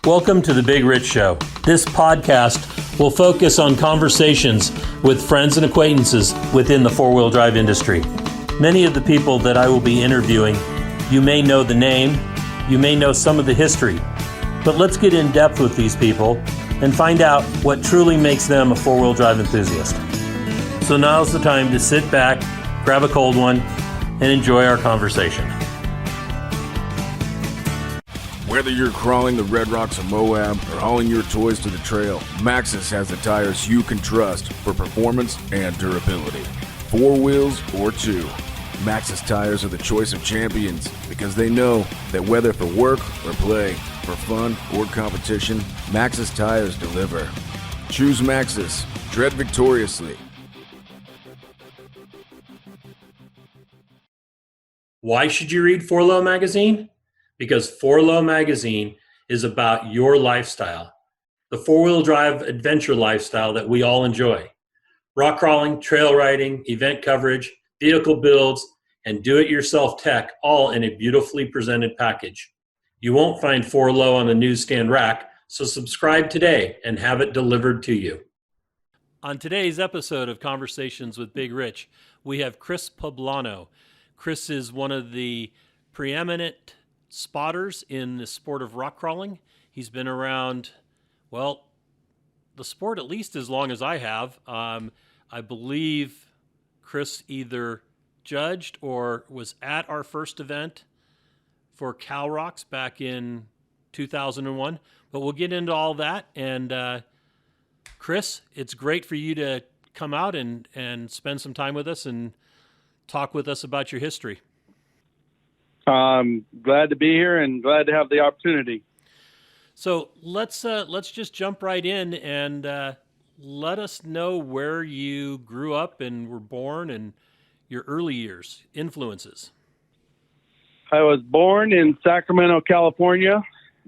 Welcome to The Big Rich Show. This podcast will focus on conversations with friends and acquaintances within the four-wheel drive industry. Many of the people that I will be interviewing, you may know the name, you may know some of the history, but let's get in depth with these people and find out what truly makes them a four-wheel drive enthusiast. So now's the time to sit back, grab a cold one, and enjoy our conversation. Whether you're crawling the red rocks of Moab or hauling your toys to the trail, Maxxis has the tires you can trust for performance and durability. 4 wheels or 2. Maxxis tires are the choice of champions because they know that whether for work or play, for fun or competition, Maxxis tires deliver. Choose Maxxis. Tread victoriously. Why should you read 4Low Magazine? Because 4Low Magazine is about your lifestyle, the four-wheel drive adventure lifestyle that we all enjoy. Rock crawling, trail riding, event coverage, vehicle builds, and do-it-yourself tech, all in a beautifully presented package. You won't find 4Low on the newsstand rack, so subscribe today and have it delivered to you. On today's episode of Conversations with Big Rich, we have Chris Poblano. Chris is one of the preeminent spotters in the sport of rock crawling. He's been around, well, the sport at least as long as I have. I believe Chris either judged or was at our first event for Cal Rocks back in 2001. But we'll get into all that. And Chris, it's great for you to come out and spend some time with us and talk with us about your history. I'm glad to be here and glad to have the opportunity. So let's just jump right in and let us know where you grew up and were born and your early years, influences. I was born in Sacramento, California,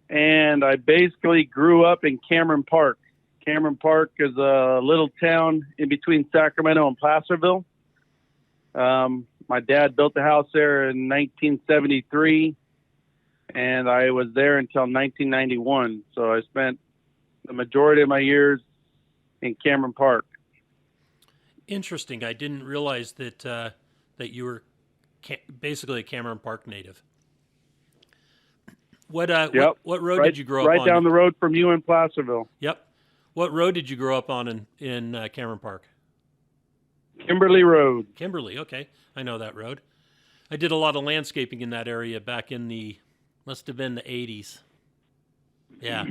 and I basically grew up in Cameron Park. Cameron Park is a little town in between Sacramento and Placerville. My dad built the house there in 1973, and I was there until 1991. So I spent the majority of my years in Cameron Park. Interesting. I didn't realize that that you were basically a Cameron Park native. What road did you grow up on? Right down the road from you in Placerville. Yep. What road did you grow up on in Cameron Park? Kimberly Road. Kimberly, okay. I know that road. I did a lot of landscaping in that area back in must have been the 80s. Yeah.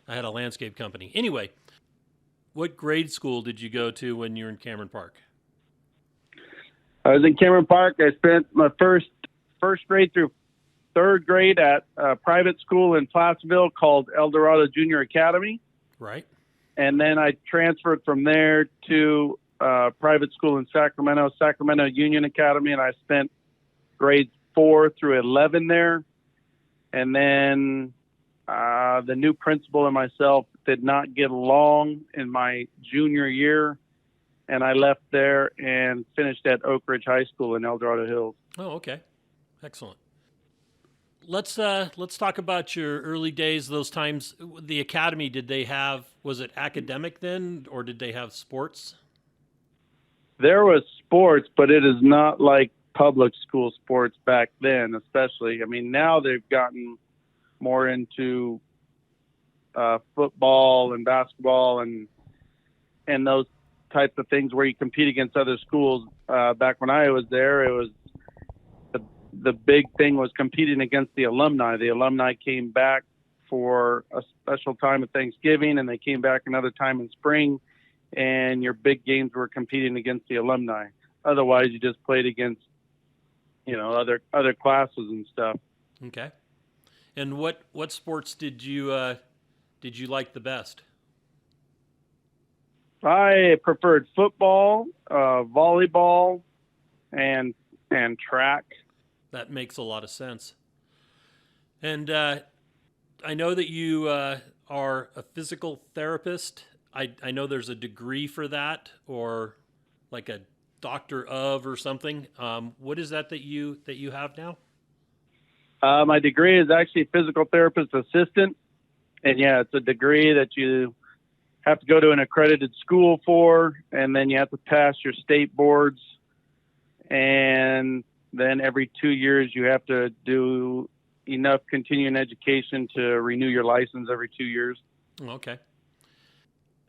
I had a landscape company. Anyway, what grade school did you go to when you were in Cameron Park? I was in Cameron Park. I spent my first grade through 3rd grade at a private school in Placerville called El Dorado Junior Academy. Right. And then I transferred from there to private school in Sacramento Union Academy, and I spent grades 4 through 11 there. And then the new principal and myself did not get along in my junior year, and I left there and finished at Oak Ridge High School in El Dorado Hills. Oh, okay. Excellent. Let's talk about your early days, those times. The academy, was it academic then, or did they have sports? There was sports, but it is not like public school sports back then, especially. I mean, now they've gotten more into football and basketball and those types of things where you compete against other schools. Back when I was there, it was the big thing was competing against the alumni. The alumni came back for a special time of Thanksgiving, and they came back another time in spring. And your big games were competing against the alumni. Otherwise, you just played against, other classes and stuff. Okay. And what sports did you like the best? I preferred football, volleyball, and track. That makes a lot of sense. And I know that you are a physical therapist. I know there's a degree for that, or like a doctor of or something. What is that you have now? My degree is actually physical therapist assistant, And yeah, it's a degree that you have to go to an accredited school for, and then you have to pass your state boards. And then every 2 years you have to do enough continuing education to renew your license every 2 years. Okay.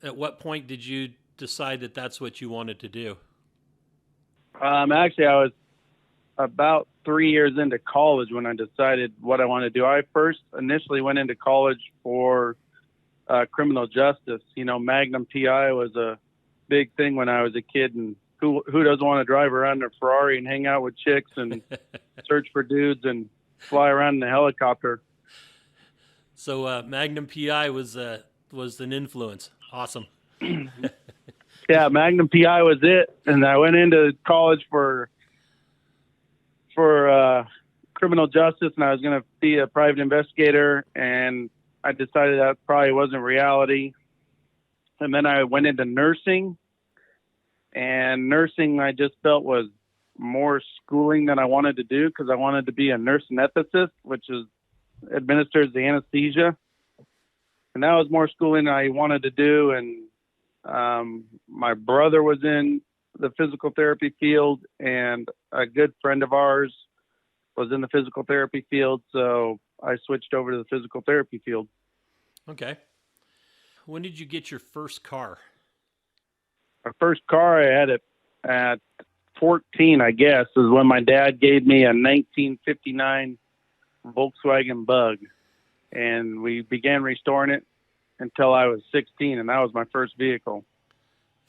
At what point did you decide that that's what you wanted to do? Actually, I was about 3 years into college when I decided what I wanted to do. I first initially went into college for criminal justice. You know, Magnum P.I. was a big thing when I was a kid, and who doesn't want to drive around in a Ferrari and hang out with chicks and search for dudes and fly around in a helicopter? So Magnum P.I. was an influence. Awesome. Yeah, Magnum P.I. was it, and I went into college for criminal justice, and I was going to be a private investigator, and I decided that probably wasn't reality. And then I went into nursing, and nursing I just felt was more schooling than I wanted to do, because I wanted to be a nurse anesthetist, which administers the anesthesia. And that was more schooling I wanted to do. And my brother was in the physical therapy field, and a good friend of ours was in the physical therapy field. So I switched over to the physical therapy field. Okay. When did you get your first car? My first car, I had it at 14, I guess, is when my dad gave me a 1959 Volkswagen Bug. And we began restoring it until I was 16, and that was my first vehicle.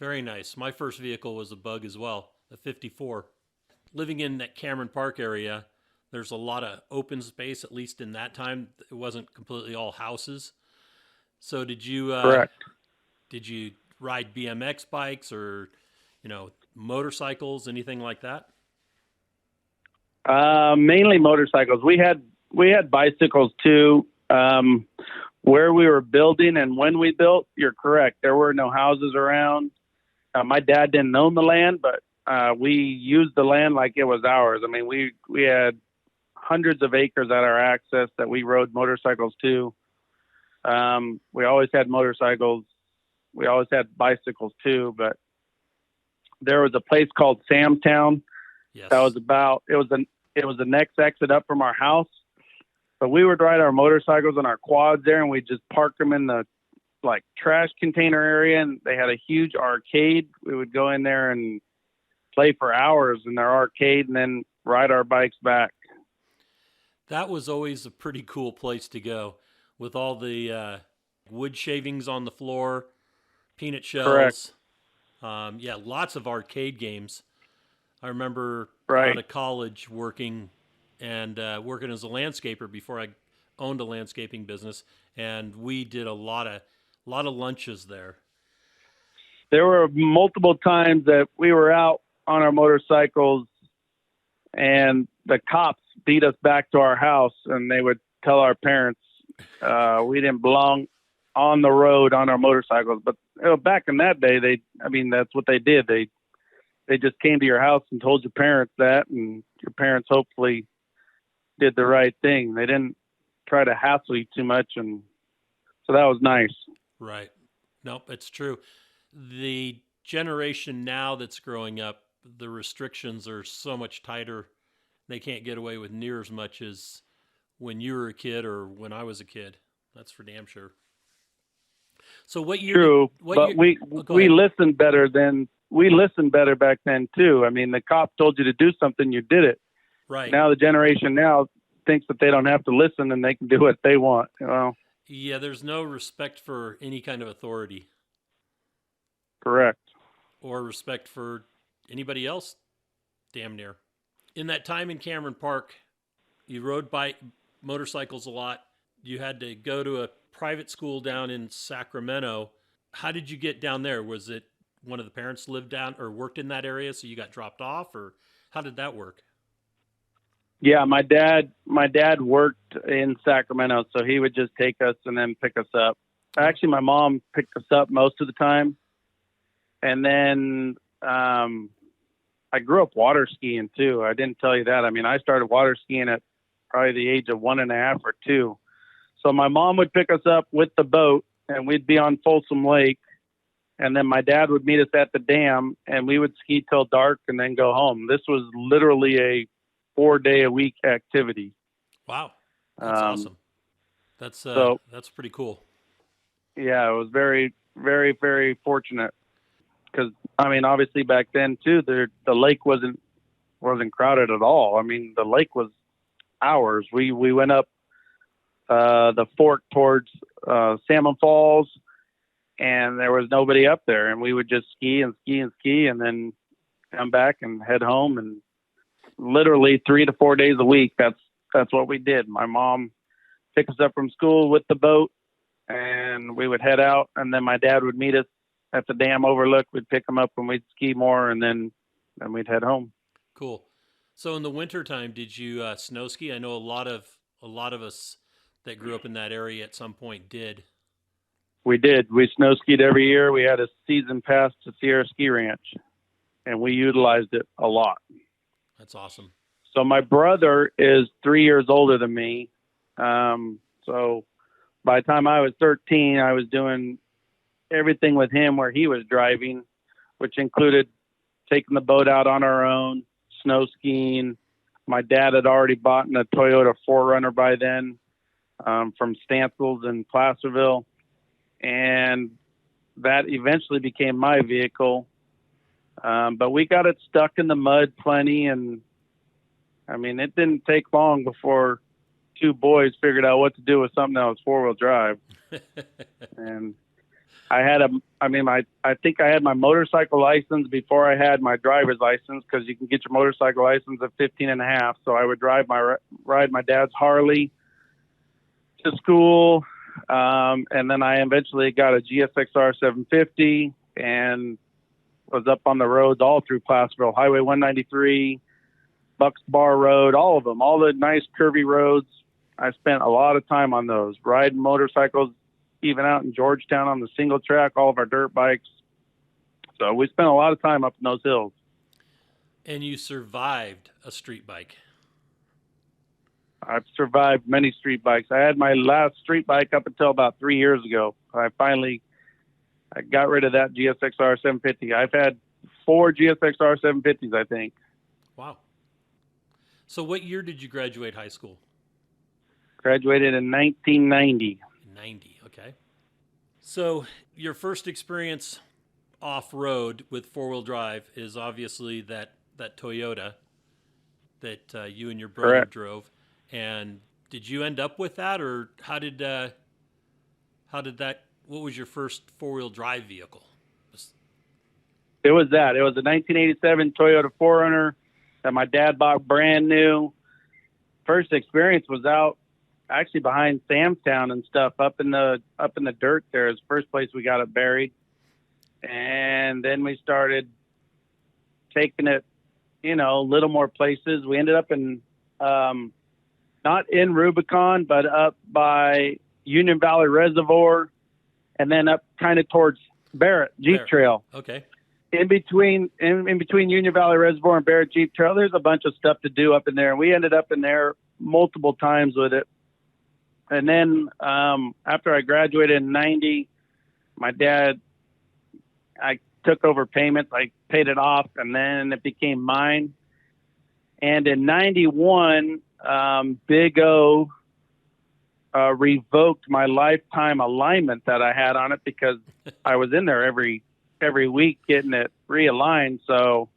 Very nice. My first vehicle was a Bug as well, a 54. Living in that Cameron Park area, there's a lot of open space, at least in that time. It wasn't completely all houses. So did you Correct. Did you ride BMX bikes or, motorcycles, anything like that? Mainly motorcycles. We had bicycles too. Where we were building and when we built, you're correct. There were no houses around. My dad didn't own the land, but we used the land like it was ours. I mean, we had hundreds of acres at our access that we rode motorcycles to. We always had motorcycles. We always had bicycles too, but there was a place called Samtown. Yes. That was it was the next exit up from our house. But we would ride our motorcycles and our quads there, and we'd just park them in the trash container area. And they had a huge arcade. We would go in there and play for hours in their arcade and then ride our bikes back. That was always a pretty cool place to go, with all the wood shavings on the floor, peanut shells. Correct. Lots of arcade games. I remember Right. out of college working as a landscaper before I owned a landscaping business, and we did a lot of lunches there. There were multiple times that we were out on our motorcycles and the cops beat us back to our house, and they would tell our parents we didn't belong on the road on our motorcycles. But back in that day, that's what they did. They just came to your house and told your parents that, and your parents hopefully did the right thing. They didn't try to hassle you too much, and so that was nice. Right. Nope, it's true. The generation now that's growing up, the restrictions are so much tighter. They can't get away with near as much as when you were a kid or when I was a kid. That's for damn sure. So what year? True, but we listened better back then too. I mean, the cop told you to do something, you did it. Right. Now the generation now thinks that they don't have to listen and they can do what they want. Yeah, there's no respect for any kind of authority. Correct. Or respect for anybody else, damn near. In that time in Cameron Park, you rode motorcycles a lot. You had to go to a private school down in Sacramento. How did you get down there? Was it one of the parents lived down or worked in that area, so you got dropped off, or how did that work? Yeah, my dad worked in Sacramento, so he would just take us and then pick us up. Actually, my mom picked us up most of the time. And then I grew up water skiing too. I didn't tell you that. I mean, I started water skiing at probably the age of 1.5 or 2. So my mom would pick us up with the boat, and we'd be on Folsom Lake. And then my dad would meet us at the dam, and we would ski till dark and then go home. This was literally a 4-day-a-week activity. Wow, that's awesome. That's pretty cool. Yeah, it was very, very, very fortunate. Because I mean, obviously back then too, the lake wasn't crowded at all. I mean, the lake was ours. We went up the fork towards Salmon Falls, and there was nobody up there, and we would just ski and ski and ski, and then come back and head home, and literally 3 to 4 days a week. That's what we did. My mom picked us up from school with the boat, and we would head out, and then my dad would meet us at the dam overlook. We'd pick them up and we'd ski more, and then we'd head home. Cool. So in the wintertime, did you snow ski? I know a lot of us that grew up in that area at some point did. We did. We snow skied every year. We had a season pass to Sierra Ski Ranch, and we utilized it a lot. That's awesome. So my brother is 3 years older than me. So by the time I was 13, I was doing everything with him where he was driving, which included taking the boat out on our own, snow skiing. My dad had already bought a Toyota 4Runner by then from Stancil's in Placerville, and that eventually became my vehicle. But we got it stuck in the mud plenty, and I mean, it didn't take long before two boys figured out what to do with something that was 4-wheel drive. And I think I had my motorcycle license before I had my driver's license, because you can get your motorcycle license at 15 and a half. So I would ride my dad's Harley to school. And then I eventually got a GSXR 750 and was up on the roads all through Placerville, Highway 193, Bucks Bar Road, all of them, all the nice curvy roads. I spent a lot of time on those, riding motorcycles, even out in Georgetown on the single track, all of our dirt bikes. So we spent a lot of time up in those hills. And you survived a street bike. I've survived many street bikes. I had my last street bike up until about 3 years ago. I got rid of that GSXR 750. I've had 4 GSXR 750s, I think. Wow. So what year did you graduate high school? Graduated in 1990. 90, okay. So your first experience off-road with 4-wheel drive is obviously that Toyota that you and your brother Correct. drove. And did you end up with that, or how did that, what was your first 4-wheel drive vehicle? It was that. It was a 1987 Toyota 4Runner that my dad bought brand new. First experience was out actually behind Sam's Town and stuff, up in the dirt there. Is the first place we got it buried. And then we started taking it, a little more places. We ended up in, not in Rubicon, but up by Union Valley Reservoir, and then up kind of towards Barrett Jeep Trail. Okay. In between Union Valley Reservoir and Barrett Jeep Trail, there's a bunch of stuff to do up in there. And we ended up in there multiple times with it. And then after I graduated in 90, my dad, I took over payments. I paid it off, and then it became mine. And in 91, Big O revoked my lifetime alignment that I had on it, because I was in there every week getting it realigned. So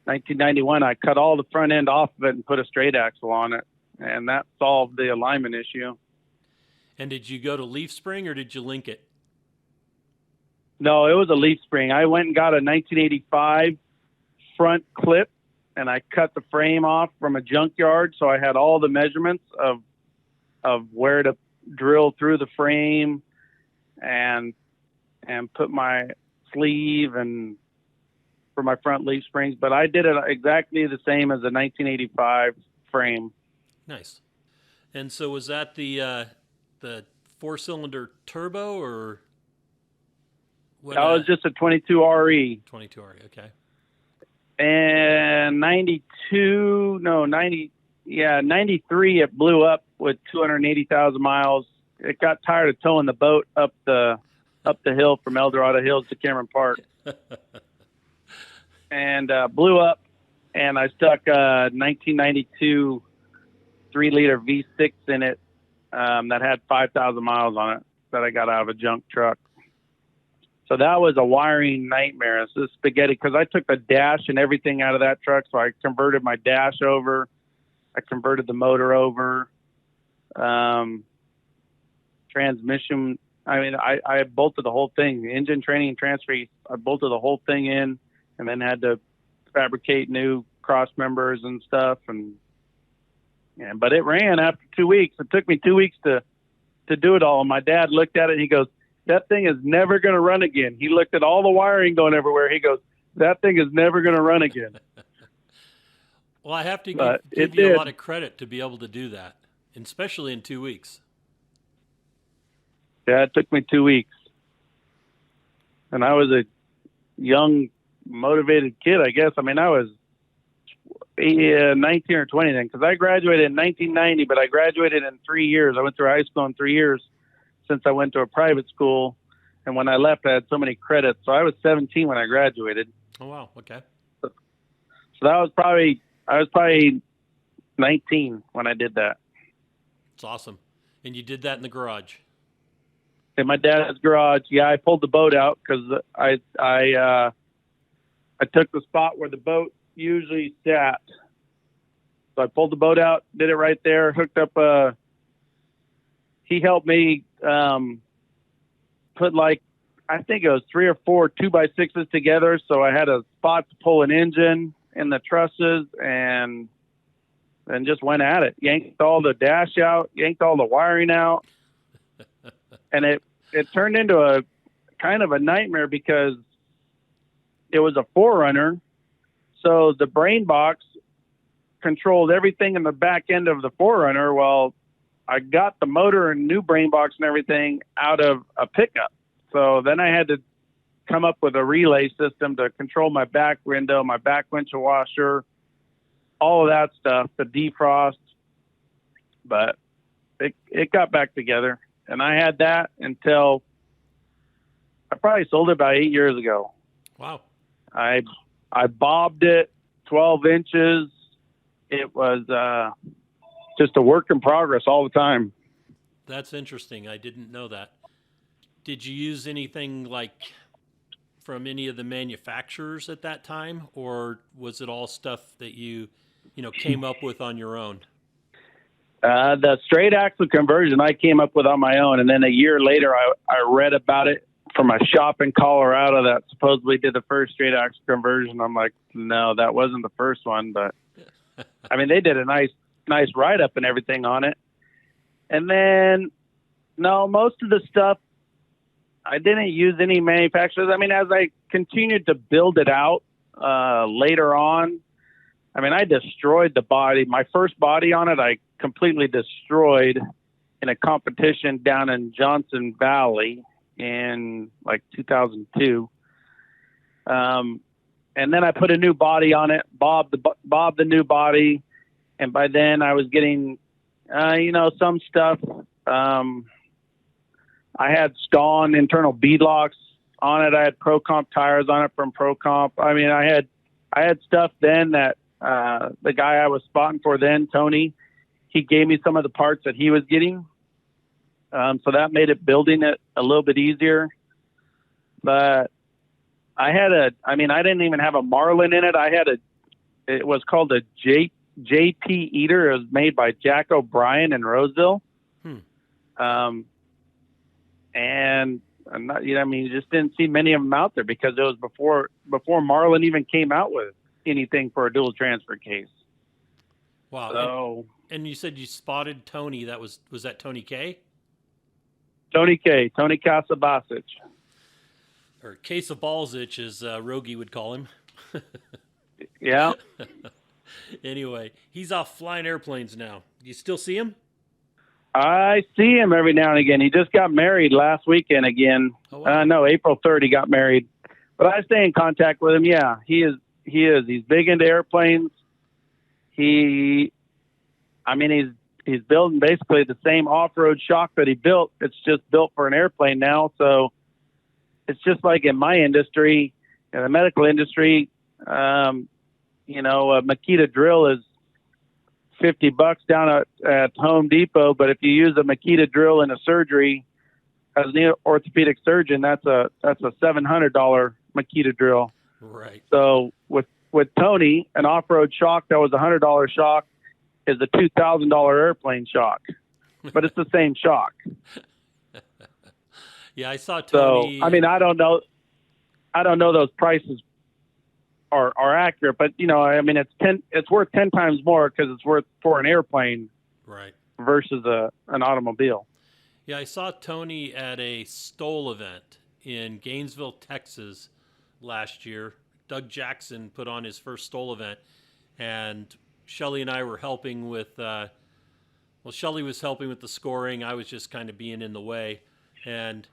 1991, I cut all the front end off of it and put a straight axle on it, and that solved the alignment issue. And did you go to leaf spring, or did you link it? No, it was a leaf spring. I went and got a 1985 front clip, and I cut the frame off from a junkyard. So I had all the measurements of where to drill through the frame and put my sleeve and for my front leaf springs. But I did it exactly the same as a 1985 frame. Nice. And so was that the 4-cylinder turbo, or what? That was just a 22 RE. 22 RE, okay. And 93, it blew up with 280,000 miles. it got tired of towing the boat up the hill from El Dorado Hills to Cameron Park, and blew up. And I stuck a 1992 3-liter V6 in it that had 5,000 miles on it that I got out of a junk truck. So that was a wiring nightmare. It's just spaghetti because I took the dash and everything out of that truck. So I converted my dash over. I converted the motor over. Transmission. I mean, I bolted the whole thing. The engine, training, and transfer. I bolted the whole thing in, and then had to fabricate new cross members and stuff. But it ran after 2 weeks. It took me 2 weeks to do it all. And my dad looked at it and he goes, "That thing is never going to run again." He looked at all the wiring going everywhere. He goes, "That thing is never going to run again." Well, I have to give you a lot of credit to be able to do that, especially in 2 weeks. Yeah, it took me 2 weeks. And I was a young, motivated kid, I guess. I mean, I was 19 or 20 then, because I graduated in 1990, but I graduated in 3 years. I went through high school in 3 years since I went to a private school. And when I left, I had so many credits. So I was 17 when I graduated. Oh, wow. Okay. So I was probably 19 when I did that. It's awesome. And you did that in the garage? In my dad's garage. Yeah, I pulled the boat out because I took the spot where the boat usually sat. So I pulled the boat out, did it right there, hooked up he helped me put I think it was 3 or 4 2x6s together. So I had a spot to pull an engine in the trusses and just went at it. Yanked all the dash out, yanked all the wiring out. And it turned into a kind of a nightmare because it was a 4Runner. So the brain box controlled everything in the back end of the 4Runner. Well, I got the motor and new brain box and everything out of a pickup. So then I had to come up with a relay system to control my back window, my back windshield washer, all of that stuff, the defrost. But it got back together. And I had that until I probably sold it about 8 years ago. Wow. I bobbed it 12 inches. It was just a work in progress all the time. That's interesting. I didn't know that. Did you use anything from any of the manufacturers at that time, or was it all stuff that you came up with on your own? The straight axle conversion I came up with on my own, and then a year later I read about it from a shop in Colorado that supposedly did the first straight axle conversion. I'm like, no, that wasn't the first one, but I mean, they did a nice write-up and everything on it. And then, no, most of the stuff, I didn't use any manufacturers. I mean, as I continued to build it out later on, I mean, I destroyed the body. My first body on it, I completely destroyed in a competition down in Johnson Valley in 2002. And then I put a new body on it, bobbed the new body. And by then I was getting, some stuff. I had Stawn internal beadlocks on it. I had Pro Comp tires on it from Pro Comp. I mean, I had stuff then that the guy I was spotting for then, Tony, he gave me some of the parts that he was getting. So that made building it a little bit easier. But I didn't even have a Marlin in it. It was called a JP Eater. It was made by Jack O'Brien in Roseville. And I'm not, you just didn't see many of them out there because it was before Marlin even came out with anything for a dual transfer case. Wow. So, and you said you spotted Tony. Was that Tony K? Tony K. Tony Kasabasic. Or Case of Ballsich, as Rogie would call him. Yeah. Anyway, he's off flying airplanes now. Do you still see him? I see him every now and again. He just got married last weekend again. Oh, wow. No, April 3rd he got married. But I stay in contact with him. Yeah, he is. He's big into airplanes. He's he's building basically the same off-road shock that he built. It's just built for an airplane now. So it's just like in my industry, in the medical industry, you know, a Makita drill is $50 down at Home Depot. But if you use a Makita drill in a surgery as an orthopedic surgeon, that's a $700 Makita drill. Right. So with Tony, an off-road shock that was a $100 shock is a $2,000 airplane shock, but it's the same shock. Yeah, I saw Tony. So, I mean, I don't know those prices are accurate, but you know, I mean, it's worth 10 times more because it's worth for an airplane, right, versus an automobile. Yeah, I saw Tony at a Stoll event in Gainesville, Texas last year. Doug Jackson put on his first Stoll event, and Shelly and I were helping with, Shelly was helping with the scoring. I was just kind of being in the way. And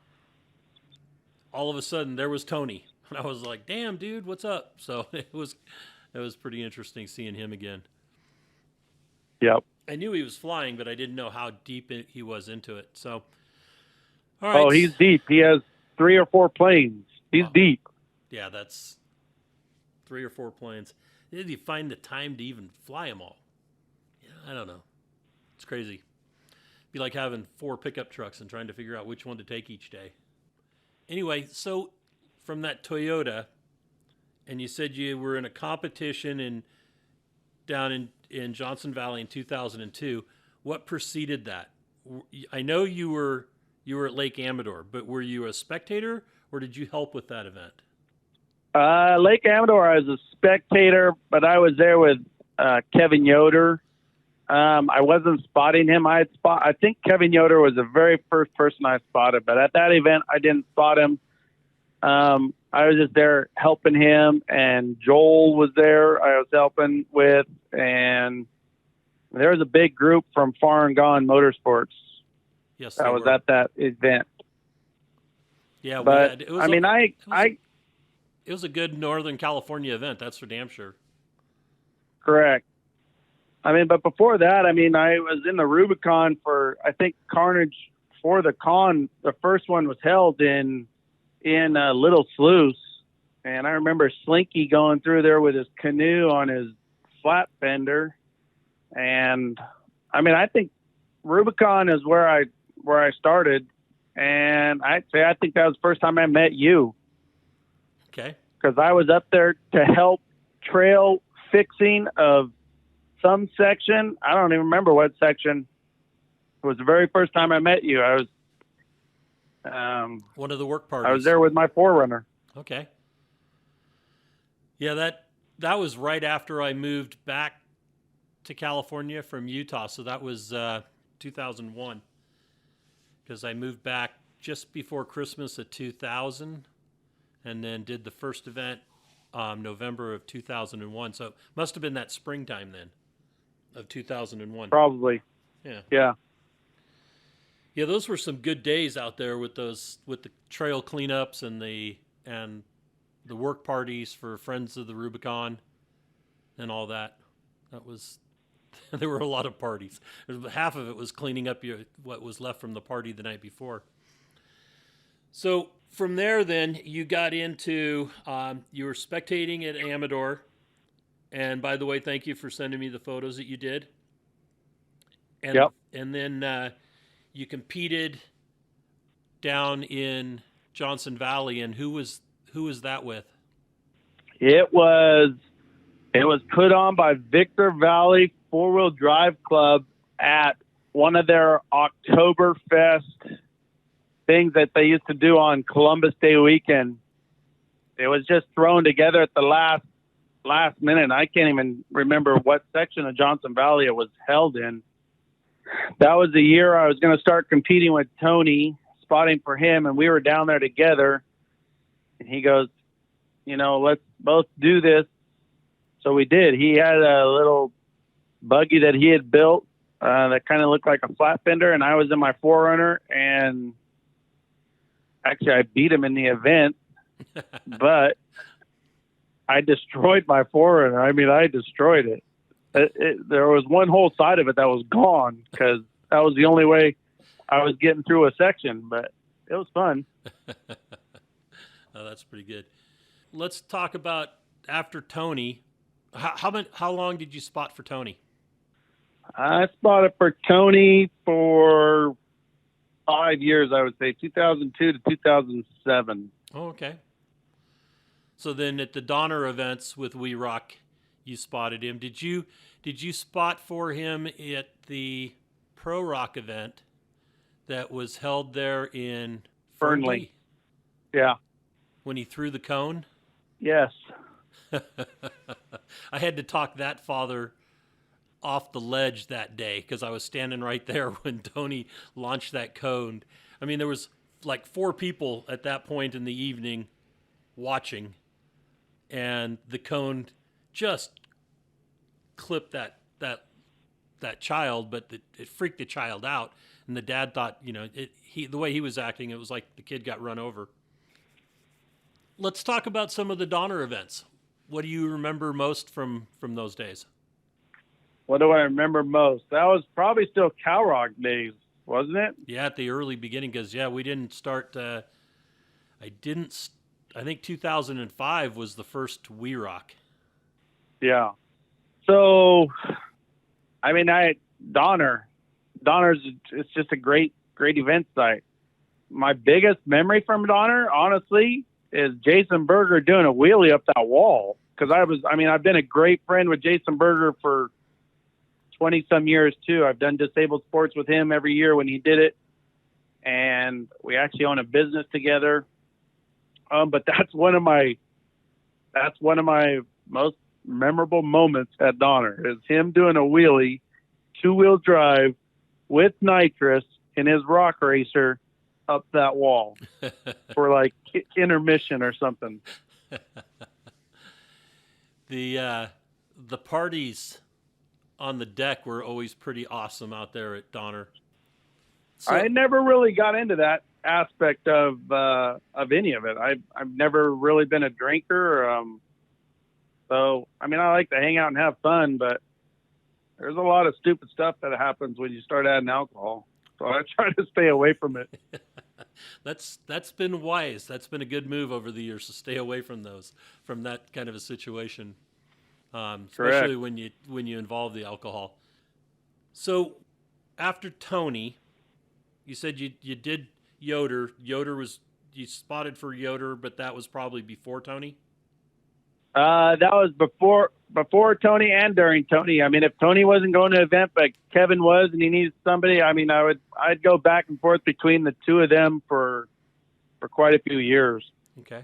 all of a sudden there was Tony. And I was like, damn, dude, what's up? So it was pretty interesting seeing him again. Yep. I knew he was flying, but I didn't know how deep he was into it. So, all right. Oh, he's deep. He has 3 or 4 planes. He's deep. Yeah, that's 3 or 4 planes. Did he find the time to even fly them all? Yeah, I don't know. It's crazy. Be like having 4 pickup trucks and trying to figure out which one to take each day. Anyway, so from that Toyota, and you said you were in a competition down in Johnson Valley in 2002. What preceded that? I know you were at Lake Amador, but were you a spectator or did you help with that event? Lake Amador, I was a spectator, but I was there with Kevin Yoder. I wasn't spotting him. I think Kevin Yoder was the very first person I spotted, but at that event, I didn't spot him. I was just there helping him, and Joel was there I was helping with, and there was a big group from Far and Gone Motorsports. Yes, that was at that event. Yeah, but it was it was a good Northern California event. That's for damn sure. Correct. I mean, but before that, I mean, I was in the Rubicon for, I think, Carnage for the con. The first one was held in Little Sluice, and I remember Slinky going through there with his canoe on his flat fender. And I mean, I think Rubicon is where I started, and I'd say I think that was the first time I met you. Okay. Because I was up there to help trail fixing of some section. I don't even remember what section. It was the very first time I met you. I was one of the work parties. I was there with my 4Runner. Okay. Yeah, that was right after I moved back to California from Utah. So that was 2001. Because I moved back just before Christmas of 2000 and then did the first event November of 2001. So it must have been that springtime then of 2001. Probably. Yeah. Yeah. Yeah, those were some good days out there with the trail cleanups and the work parties for Friends of the Rubicon and all that. That was there were a lot of parties. Half of it was cleaning up what was left from the party the night before. So from there, then you got into you were spectating at Amador, and by the way, thank you for sending me the photos that you did. And yep. And then you competed down in Johnson Valley, and who was that with? It was put on by Victor Valley 4-Wheel Drive Club at one of their Oktoberfest things that they used to do on Columbus Day weekend. It was just thrown together at the last minute. I can't even remember what section of Johnson Valley it was held in. That was the year I was going to start competing with Tony, spotting for him, and we were down there together. And he goes, let's both do this. So we did. He had a little buggy that he had built that kind of looked like a flat fender, and I was in my 4Runner, and actually I beat him in the event, but I destroyed my 4Runner. I mean, I destroyed it. There was one whole side of it that was gone because that was the only way I was getting through a section, but it was fun. Oh, that's pretty good. Let's talk about after Tony. How long did you spot for Tony? I spotted for Tony for 5 years, I would say, 2002 to 2007. Oh, okay. So then at the Donner events with We Rock, you spotted him. Did you spot for him at the Pro Rock event that was held there in Fernley? Yeah. When he threw the cone? Yes. I had to talk that father off the ledge that day because I was standing right there when Tony launched that cone. I mean, there was like 4 people at that point in the evening watching, and the cone just clipped that child, but it freaked the child out. And the dad thought, the way he was acting, it was like the kid got run over. Let's talk about some of the Donner events. What do you remember most from those days? What do I remember most? That was probably still Cow Rock days, wasn't it? Yeah, at the early beginning, because we didn't start. I think 2005 was the first We Rock. Yeah. So, I mean, Donner's it's just a great event site. My biggest memory from Donner, honestly, is Jason Berger doing a wheelie up that wall. Because I've been a great friend with Jason Berger for 20 some years too. I've done disabled sports with him every year when he did it. And we actually own a business together. But that's one of my most memorable moments at Donner is him doing a wheelie, 2-wheel drive with nitrous in his rock racer up that wall for like intermission or something. The parties on the deck were always pretty awesome out there at Donner. So, I never really got into that aspect of any of it. I've never really been a drinker. So, I mean, I like to hang out and have fun, but there's a lot of stupid stuff that happens when you start adding alcohol. So I try to stay away from it. That's been wise. That's been a good move over the years to stay away from that kind of a situation, especially when you involve the alcohol. So after Tony, you said you did Yoder. You spotted for Yoder, but that was probably before Tony? That was before Tony and during Tony. I mean, if Tony wasn't going to an event, but Kevin was, and he needed somebody, I mean, I'd go back and forth between the two of them for quite a few years. Okay.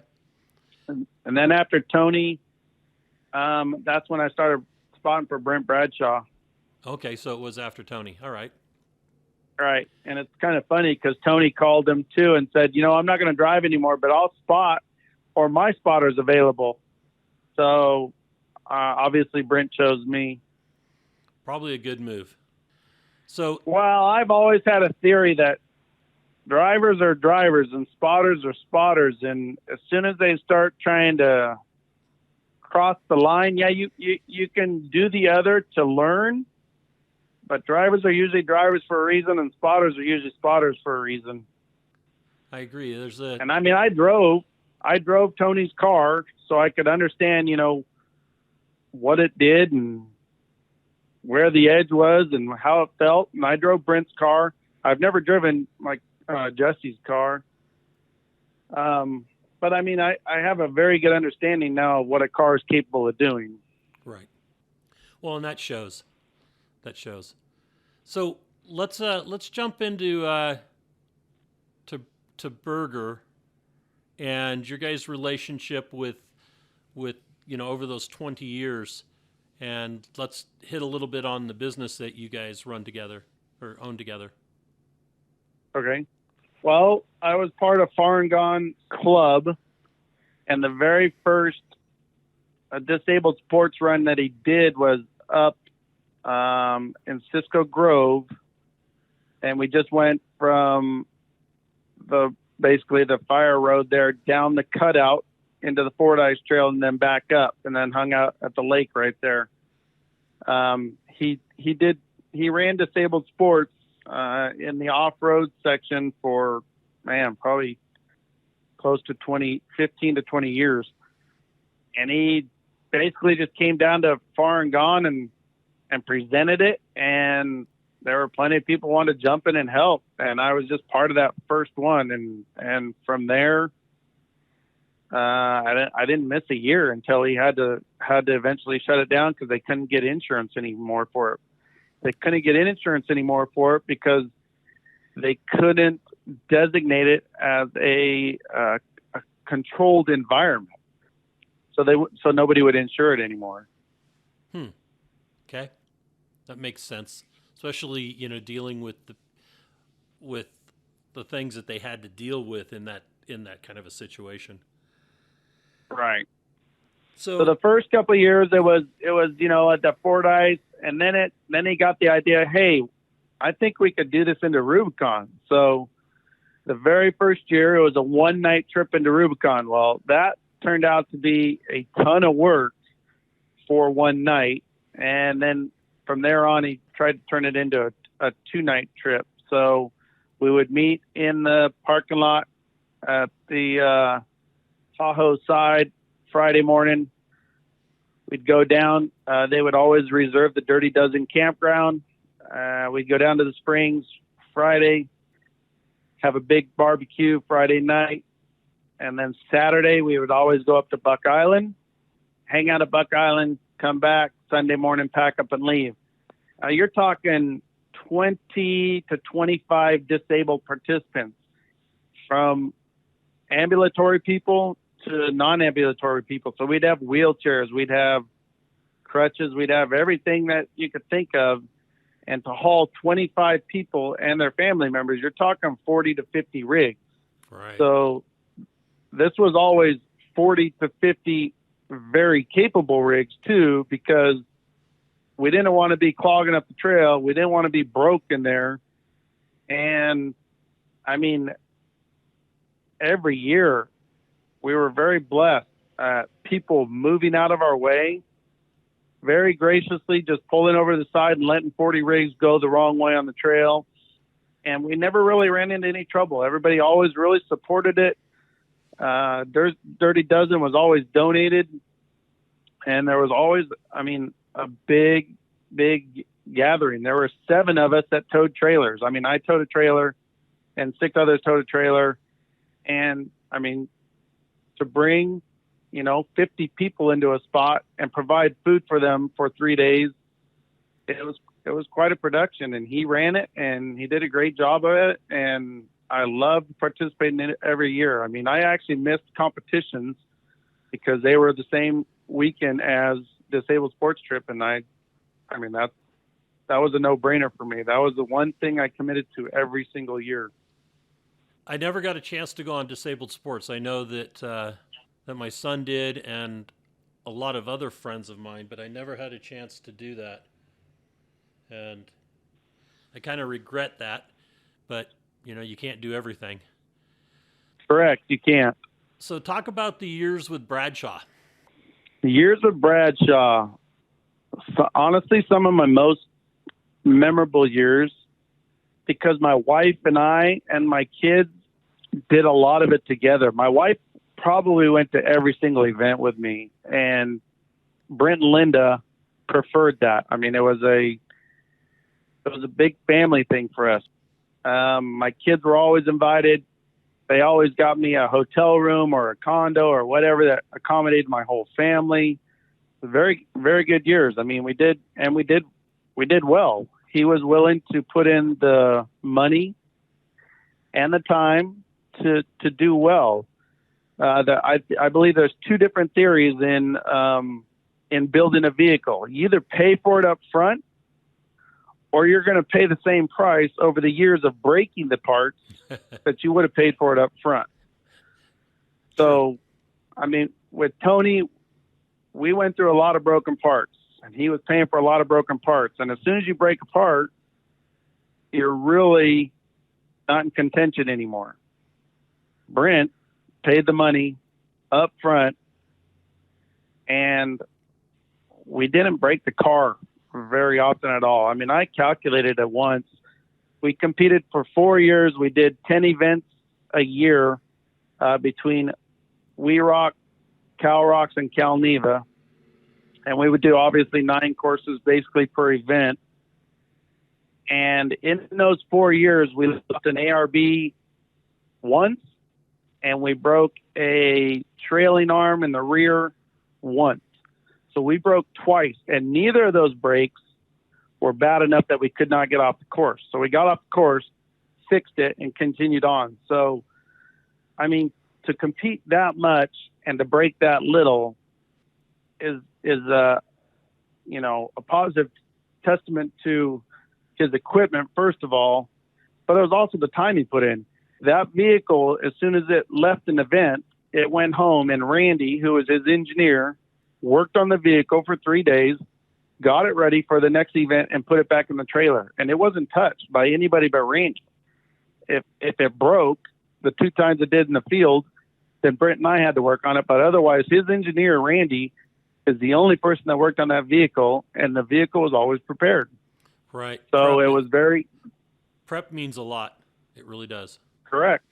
And then after Tony, that's when I started spotting for Brent Bradshaw. Okay, so it was after Tony. All right. Right. And it's kind of funny because Tony called him too and said, I'm not going to drive anymore, but I'll spot, or my spotter's available. So obviously Brent chose me. Probably a good move. So, well, I've always had a theory that drivers are drivers and spotters are spotters. And as soon as they start trying to cross the line, yeah, you can do the other to learn, but drivers are usually drivers for a reason and spotters are usually spotters for a reason. I agree. And I mean, I drove Tony's car so I could understand, what it did and where the edge was and how it felt. And I drove Brent's car. I've never driven like Jesse's car. But I mean, I have a very good understanding now of what a car is capable of doing. Right. Well, and that shows. So let's jump into to Berger and your guys' relationship with over those 20 years, and let's hit a little bit on the business that you guys run together or own together. Okay. Well, I was part of Far and Gone Club, and the very first disabled sports run that he did was up in Cisco Grove, and we just went from basically the fire road there down the cutout into the Fordyce Trail and then back up and then hung out at the lake right there. He ran disabled sports in the off-road section for, probably close to 15 to 20 years. And he basically just came down to Far and Gone and presented it. And there were plenty of people who wanted to jump in and help. And I was just part of that first one. And from there, I didn't miss a year until he had to eventually shut it down because they couldn't get insurance anymore for it. They couldn't get insurance anymore for it because they couldn't designate it as a controlled environment. So nobody would insure it anymore. Okay, that makes sense. Especially dealing with the things that they had to deal with in that kind of a situation. Right. So the first couple of years it was at the Fordyce, and then he got the idea, hey, I think we could do this into Rubicon. So the very first year it was a 1-night trip into Rubicon. Well, that turned out to be a ton of work for one night, and then from there on he tried to turn it into a 2-night trip. So we would meet in the parking lot at the Tahoe side Friday morning. We'd go down. They would always reserve the Dirty Dozen campground. We'd go down to the Springs Friday, have a big barbecue Friday night. And then Saturday, we would always go up to Buck Island, hang out at Buck Island, come back Sunday morning, pack up and leave. You're talking 20 to 25 disabled participants, from ambulatory people to non-ambulatory people. So we'd have wheelchairs, we'd have crutches, we'd have everything that you could think of. And to haul 25 people and their family members, you're talking 40 to 50 rigs. Right. So this was always 40 to 50 very capable rigs too, because we didn't want to be clogging up the trail. We didn't want to be broken there. And I mean, every year we were very blessed at people moving out of our way, very graciously just pulling over to the side and letting 40 rigs go the wrong way on the trail. And we never really ran into any trouble. Everybody always really supported it. Dirty Dozen was always donated. And there was always, a big gathering. There were 7 of us that towed trailers. I towed a trailer and 6 others towed a trailer. And to bring, 50 people into a spot and provide food for them for 3 days, it was quite a production. And he ran it and he did a great job of it. And I loved participating in it every year. I actually missed competitions because they were the same weekend as Disabled Sports Trip. And that was a no-brainer for me. That was the one thing I committed to every single year. I never got a chance to go on Disabled Sports. I know that my son did, and a lot of other friends of mine, but I never had a chance to do that. And I kind of regret that, but you can't do everything. Correct, you can't. So talk about the years with Bradshaw. The years with Bradshaw, honestly, some of my most memorable years, because my wife and I and my kids did a lot of it together. My wife probably went to every single event with me, and Brent and Linda preferred that. It was a big family thing for us. My kids were always invited. They always got me a hotel room or a condo or whatever that accommodated my whole family. Very, very good years. We did well. He was willing to put in the money and the time to do well. I believe there's 2 different theories in building a vehicle. You either pay for it up front, or you're going to pay the same price over the years of breaking the parts that you would have paid for it up front. So, with Tony, we went through a lot of broken parts, and he was paying for a lot of broken parts. And as soon as you break a part, you're really not in contention anymore. Brent paid the money up front, and we didn't break the car very often at all. I mean, I calculated it once. We competed for 4 years. We did 10 events a year between We Rock, Cal Rocks, and Cal Neva. And we would do obviously 9 courses basically per event. And in those 4 years, we left an ARB once, and we broke a trailing arm in the rear once. So we broke twice, and neither of those breaks were bad enough that we could not get off the course. So we got off the course, fixed it, and continued on. So, I mean, to compete that much and to break that little is a positive testament to his equipment, first of all, but it was also the time he put in. That vehicle, as soon as it left an event, it went home, and Randy, who was his engineer, worked on the vehicle for 3 days, got it ready for the next event, and put it back in the trailer. And it wasn't touched by anybody but Randy. If it broke the 2 times it did in the field, then Brent and I had to work on it. But otherwise, his engineer, Randy, is the only person that worked on that vehicle, and the vehicle was always prepared. Right. So prep, it was very... Prep means a lot. It really does. Correct.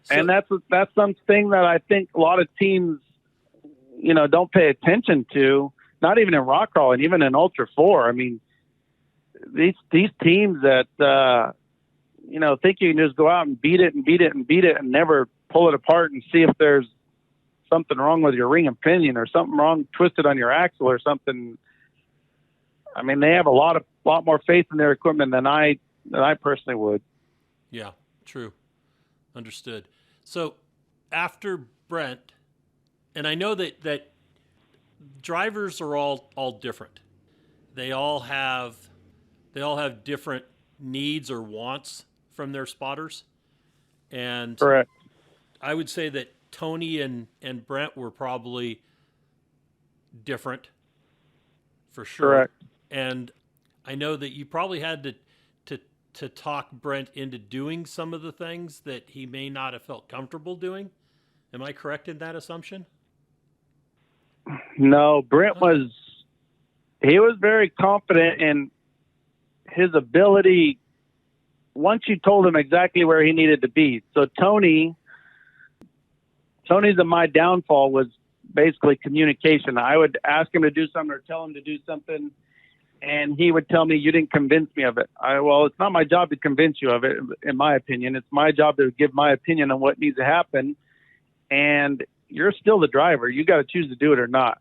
So, And that's something that I think a lot of teams, don't pay attention to, not even in rock crawling, even in Ultra 4. I mean, these teams that, think you can just go out and beat it and never pull it apart and see if there's something wrong with your ring and pinion or something wrong, twisted on your axle or something. I mean, they have a lot more faith in their equipment than I personally would. Yeah, true. Understood. So after Brent, and I know that drivers are all different. They all have different needs or wants from their spotters. And correct. I would say that Tony and Brent were probably different for sure. Correct. And I know that you probably had to talk Brent into doing some of the things that he may not have felt comfortable doing. Am I correct in that assumption? No, Brent was very confident in his ability once you told him exactly where he needed to be. So Tony's and my downfall was basically communication. I would ask him to do something or tell him to do something, and he would tell me, "You didn't convince me of it." Well, it's not my job to convince you of it, in my opinion. It's my job to give my opinion on what needs to happen, and you're still the driver. You got to choose to do it or not.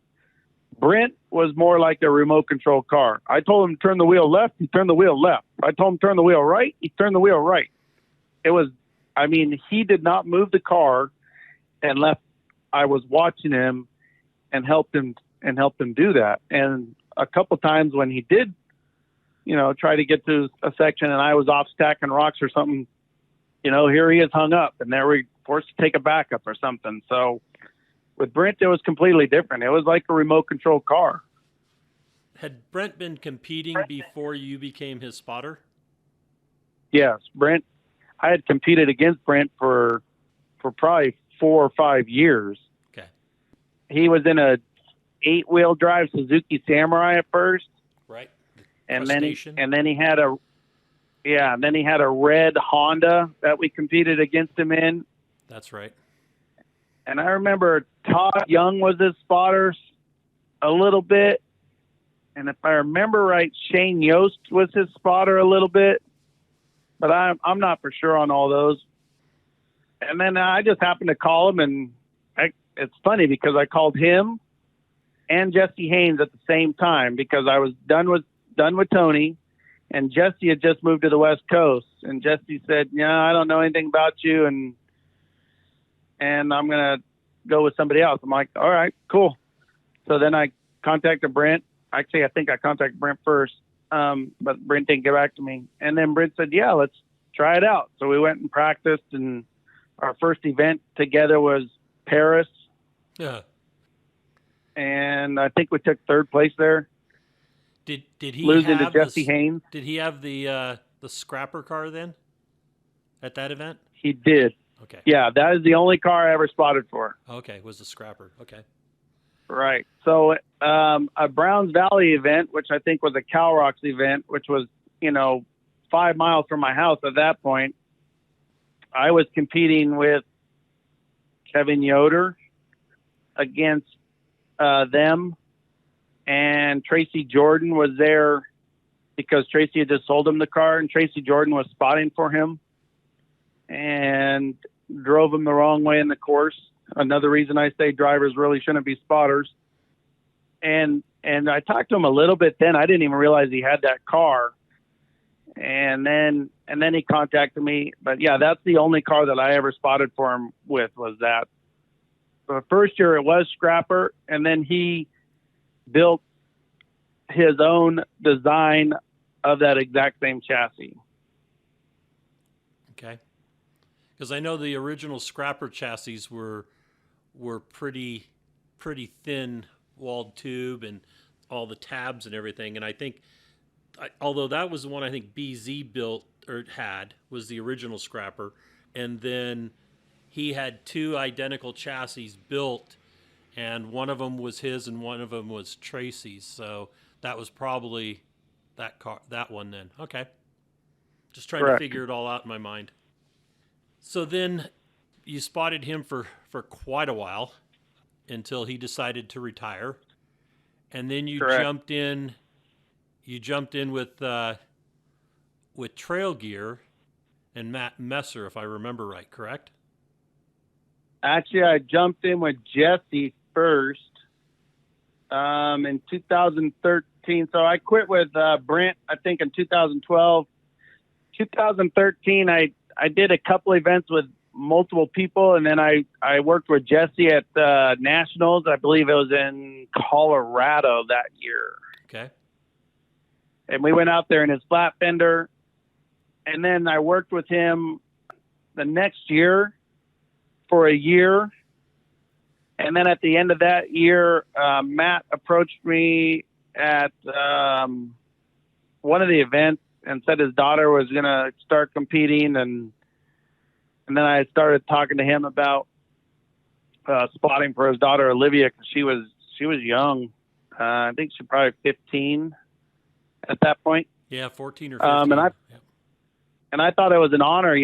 Brent was more like a remote control car. I told him to turn the wheel left, he turned the wheel left. I told him to turn the wheel right, he turned the wheel right. He did not move the car and left. I was watching him and helped him do that. And a couple times when he did, try to get to a section and I was off stacking rocks or something, here he is hung up and there we forced to take a backup or something. So with Brent, it was completely different. It was like a remote control car. Had Brent been competing before you became his spotter? Yes, Brent. I had competed against Brent for probably 4 or 5 years. Okay. He was in a 8-wheel drive Suzuki Samurai at first. Right. And then he had a red Honda that we competed against him in. That's right. And I remember Todd Young was his spotter a little bit. And if I remember right, Shane Yost was his spotter a little bit. But I'm not for sure on all those. And then I just happened to call him, and it's funny because I called him and Jesse Haines at the same time because I was done with Tony, and Jesse had just moved to the West Coast. And Jesse said, "Yeah, I don't know anything about you, and I'm gonna go with somebody else." I'm like, "All right, cool." So then I contacted Brent. Actually, I think I contacted Brent first, but Brent didn't get back to me. And then Brent said, "Yeah, let's try it out." So we went and practiced, and our first event together was Paris. Yeah. And I think we took 3rd place there. Did he losing have to Jesse Haines? Did he have the scrapper car then at that event? He did. Okay. Yeah, that is the only car I ever spotted for. Okay, was the scrapper. Okay. Right. So a Browns Valley event, which I think was a Cal Rocks event, which was, 5 miles from my house at that point, I was competing with Kevin Yoder against them, and Tracy Jordan was there because Tracy had just sold him the car, and Tracy Jordan was spotting for him and drove him the wrong way in the course. Another reason I say drivers really shouldn't be spotters. And I talked to him a little bit then. I didn't even realize he had that car. And then he contacted me. But yeah, that's the only car that I ever spotted for him with, was that. So the first year it was Scrapper, and then he built his own design of that exact same chassis. Okay. Because I know the original Scrapper chassis were pretty thin walled tube and all the tabs and everything. And I think, although that was the one I think BZ built or had, was the original Scrapper, and then he had 2 identical chassis built, and one of them was his and one of them was Tracy's. So that was probably that one then. Okay. Just trying Correct. to figure it all out in my mind. So then you spotted him for quite a while until he decided to retire. And then you Correct. jumped in with Trail Gear and Matt Messer, if I remember right, correct? Actually, I jumped in with Jesse first in 2013. So I quit with Brent, I think, in 2012. 2013, I did a couple events with multiple people, and then I worked with Jesse at Nationals. I believe it was in Colorado that year. Okay. And we went out there in his flat fender, and then I worked with him the next year for a year. And then at the end of that year, Matt approached me at one of the events and said his daughter was going to start competing. And then I started talking to him about spotting for his daughter, Olivia, because she was young. I think she's probably 15 at that point. Yeah, 14 or 15. And I thought it was an honor,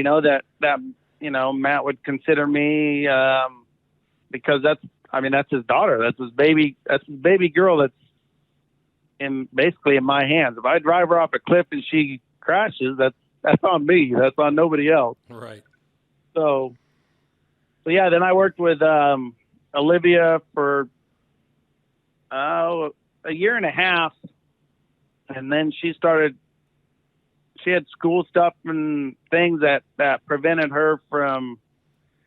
that Matt would consider me, because that's his daughter. That's his baby girl that's basically in my hands. If I drive her off a cliff and she crashes, that's on me. That's on nobody else. Right. So yeah, then I worked with Olivia for a year and a half, and then she had school stuff and things that prevented her from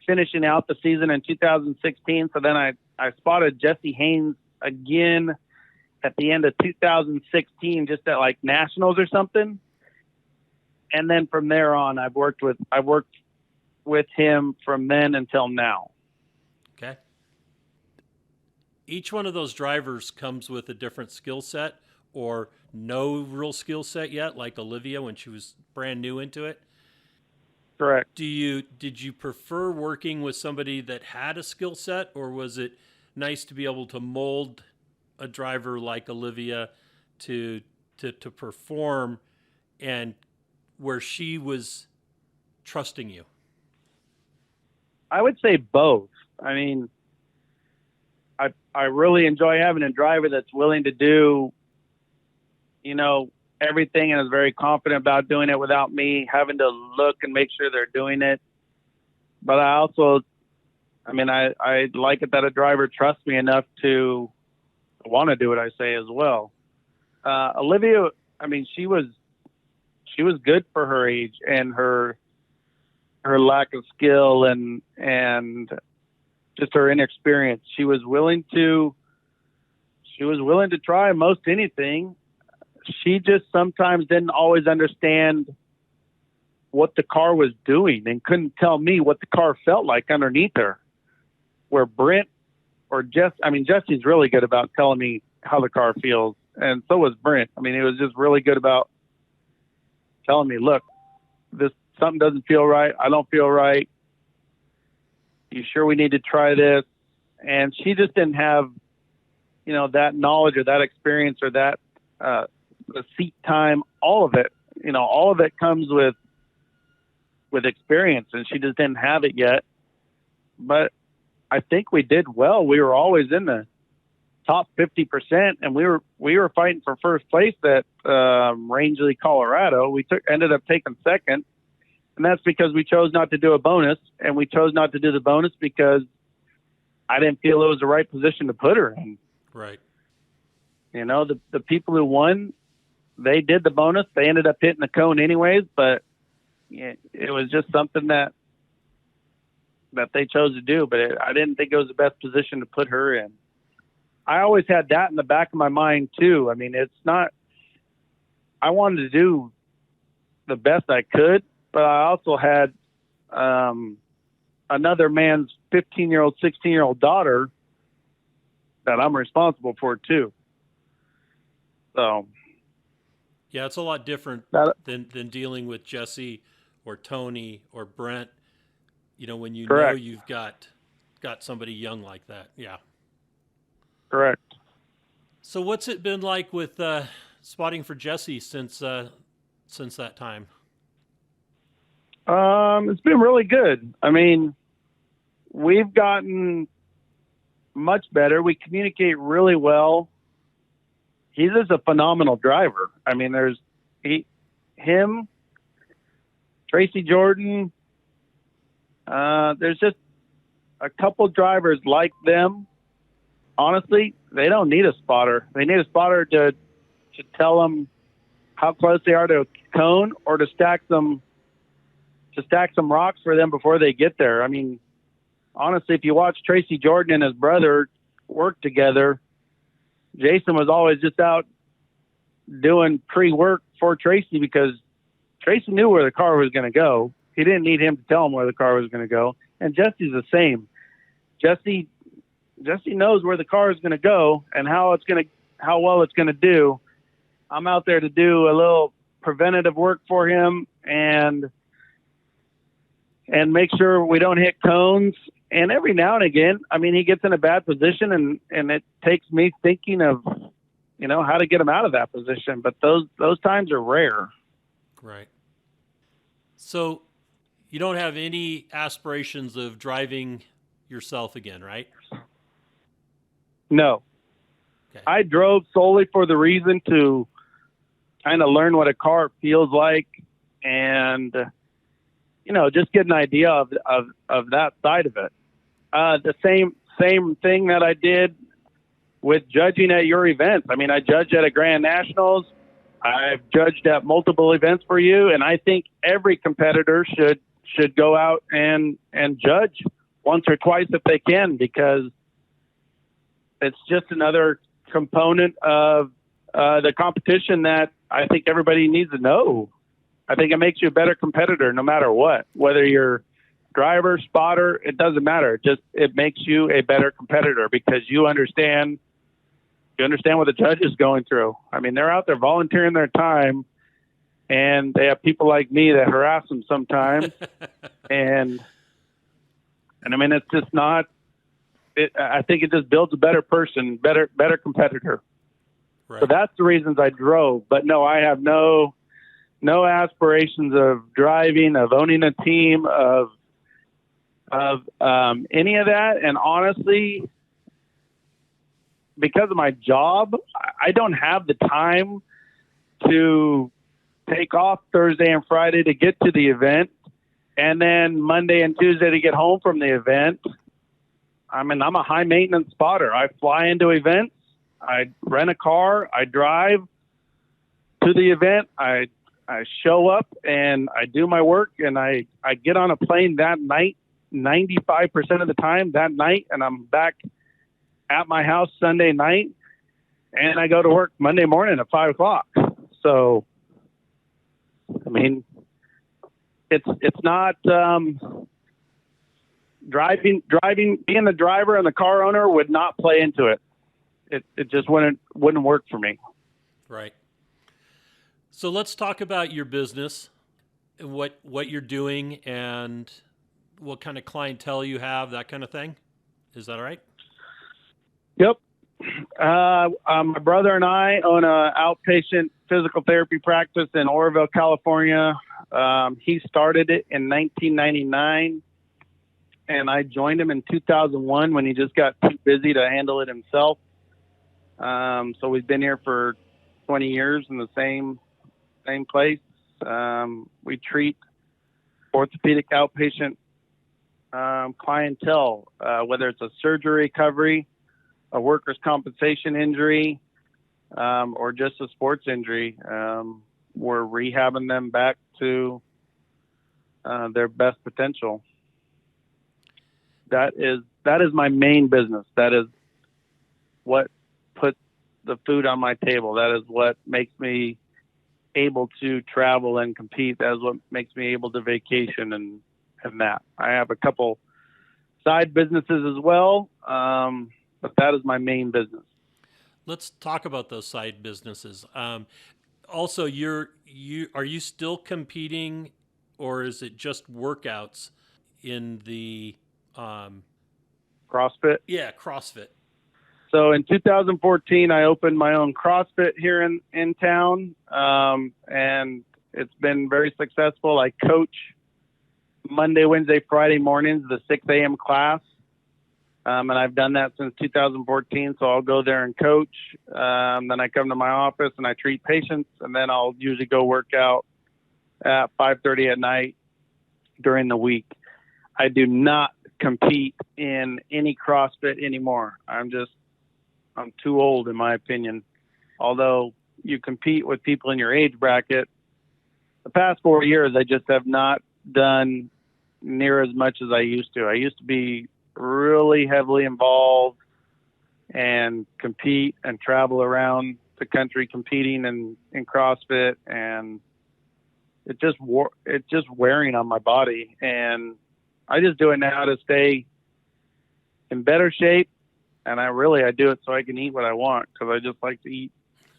finishing out the season in 2016. So then I spotted Jesse Haines again at the end of 2016, just at like Nationals or something. And then from there on, I worked with him from then until now. Okay. Each one of those drivers comes with a different skill set, or no real skill set yet, like Olivia when she was brand new into it. Correct. Did you prefer working with somebody that had a skill set, or was it nice to be able to mold a driver like Olivia to perform, and where she was trusting you? I would say both. I mean, I really enjoy having a driver that's willing to do, everything, and is very confident about doing it without me having to look and make sure they're doing it. But I also, I like it that a driver trusts me enough to want to do what I say as well. Olivia, she was good for her age and her lack of skill and just her inexperience. She was willing to try most anything. She just sometimes didn't always understand what the car was doing and couldn't tell me what the car felt like underneath her. Where Brent or Jesse's really good about telling me how the car feels, and so was Brent. He was just really good about telling me, look, something doesn't feel right. I don't feel right. You sure we need to try this? And she just didn't have that knowledge or that experience or that the seat time, all of it, all of it comes with experience, and she just didn't have it yet. But I think we did well. We were always in the top 50%, and we were fighting for first place at Rangeley, Colorado. We ended up taking second, and that's because we chose not to do a bonus, and we chose not to do the bonus because I didn't feel it was the right position to put her in. Right. The people who won, they did the bonus. They ended up hitting the cone anyways, but it was just something that they chose to do. But I didn't think it was the best position to put her in. I always had that in the back of my mind too. I mean, it's not, I wanted to do the best I could, but I also had another man's 15-year-old, 16-year-old daughter that I'm responsible for too. So. Yeah, it's a lot different than dealing with Jesse or Tony or Brent, when you Correct. know you've got somebody young like that. Yeah. Correct. So what's it been like with spotting for Jesse since that time? It's been really good. I mean, we've gotten much better. We communicate really well. He's just a phenomenal driver. I mean, there's him, Tracy Jordan. There's just a couple drivers like them. Honestly, they don't need a spotter. They need a spotter to tell them how close they are to a cone, or to stack some rocks for them before they get there. I mean, honestly, if you watch Tracy Jordan and his brother work together, Jason was always just out doing pre-work for Tracy because Tracy knew where the car was going to go. He didn't need him to tell him where the car was going to go. And Jesse's the same. Jesse knows where the car is going to go and how well it's going to do. I'm out there to do a little preventative work for him and make sure we don't hit cones. And every now and again, I mean, he gets in a bad position and it takes me thinking of, how to get him out of that position. But those times are rare. Right. So you don't have any aspirations of driving yourself again, right? No. Okay. I drove solely for the reason to kind of learn what a car feels like and, just get an idea of that side of it. The same thing that I did with judging at your events. I mean, I judged at a Grand Nationals. I've judged at multiple events for you, and I think every competitor should go out and judge once or twice if they can, because it's just another component of the competition that I think everybody needs to know. I think it makes you a better competitor no matter what, whether you're driver, spotter, it doesn't matter. It makes you a better competitor because you understand what the judge is going through. I mean, they're out there volunteering their time, and they have people like me that harass them sometimes. and I mean, it's just not. I think it just builds a better person, better competitor. Right. So that's the reasons I drove. But no, I have no aspirations of driving, of owning a team, of any of that. And honestly, because of my job, I don't have the time to take off Thursday and Friday to get to the event, and then Monday and Tuesday to get home from the event. I mean, I'm a high maintenance spotter. I fly into events, I rent a car, I drive to the event, I show up and I do my work, and I get on a plane that night, 95% of the time that night, and I'm back at my house Sunday night, and I go to work Monday morning at 5:00. So, I mean, it's not driving, being the driver and the car owner would not play into it. It just wouldn't work for me. Right. So let's talk about your business, and what you're doing, and what kind of clientele you have, that kind of thing. Is that all right? Yep. My brother and I own a outpatient physical therapy practice in Oroville, California. He started it in 1999, and I joined him in 2001 when he just got too busy to handle it himself. So we've been here for 20 years in the same place. We treat orthopedic outpatient clientele, whether it's a surgery recovery, a workers' compensation injury, or just a sports injury. We're rehabbing them back to their best potential. That is my main business. That is what puts the food on my table. That is what makes me able to travel and compete. That is what makes me able to vacation and that. I have a couple side businesses as well, but that is my main business. Let's talk about those side businesses. Also, are you still competing, or is it just workouts in the CrossFit? Yeah, CrossFit. So in 2014, I opened my own CrossFit here in town, and it's been very successful. I coach Monday, Wednesday, Friday mornings, the 6 a.m. class. And I've done that since 2014. So I'll go there and coach. Then I come to my office and I treat patients, and then I'll usually go work out at 5:30 at night during the week. I do not compete in any CrossFit anymore. I'm too old, in my opinion. Although you compete with people in your age bracket, the past 4 years, I just have not done near as much as I used to. I used to be really heavily involved and compete and travel around the country competing in CrossFit, and it's just wearing on my body. And I just do it now to stay in better shape. And I do it so I can eat what I want, because I just like to eat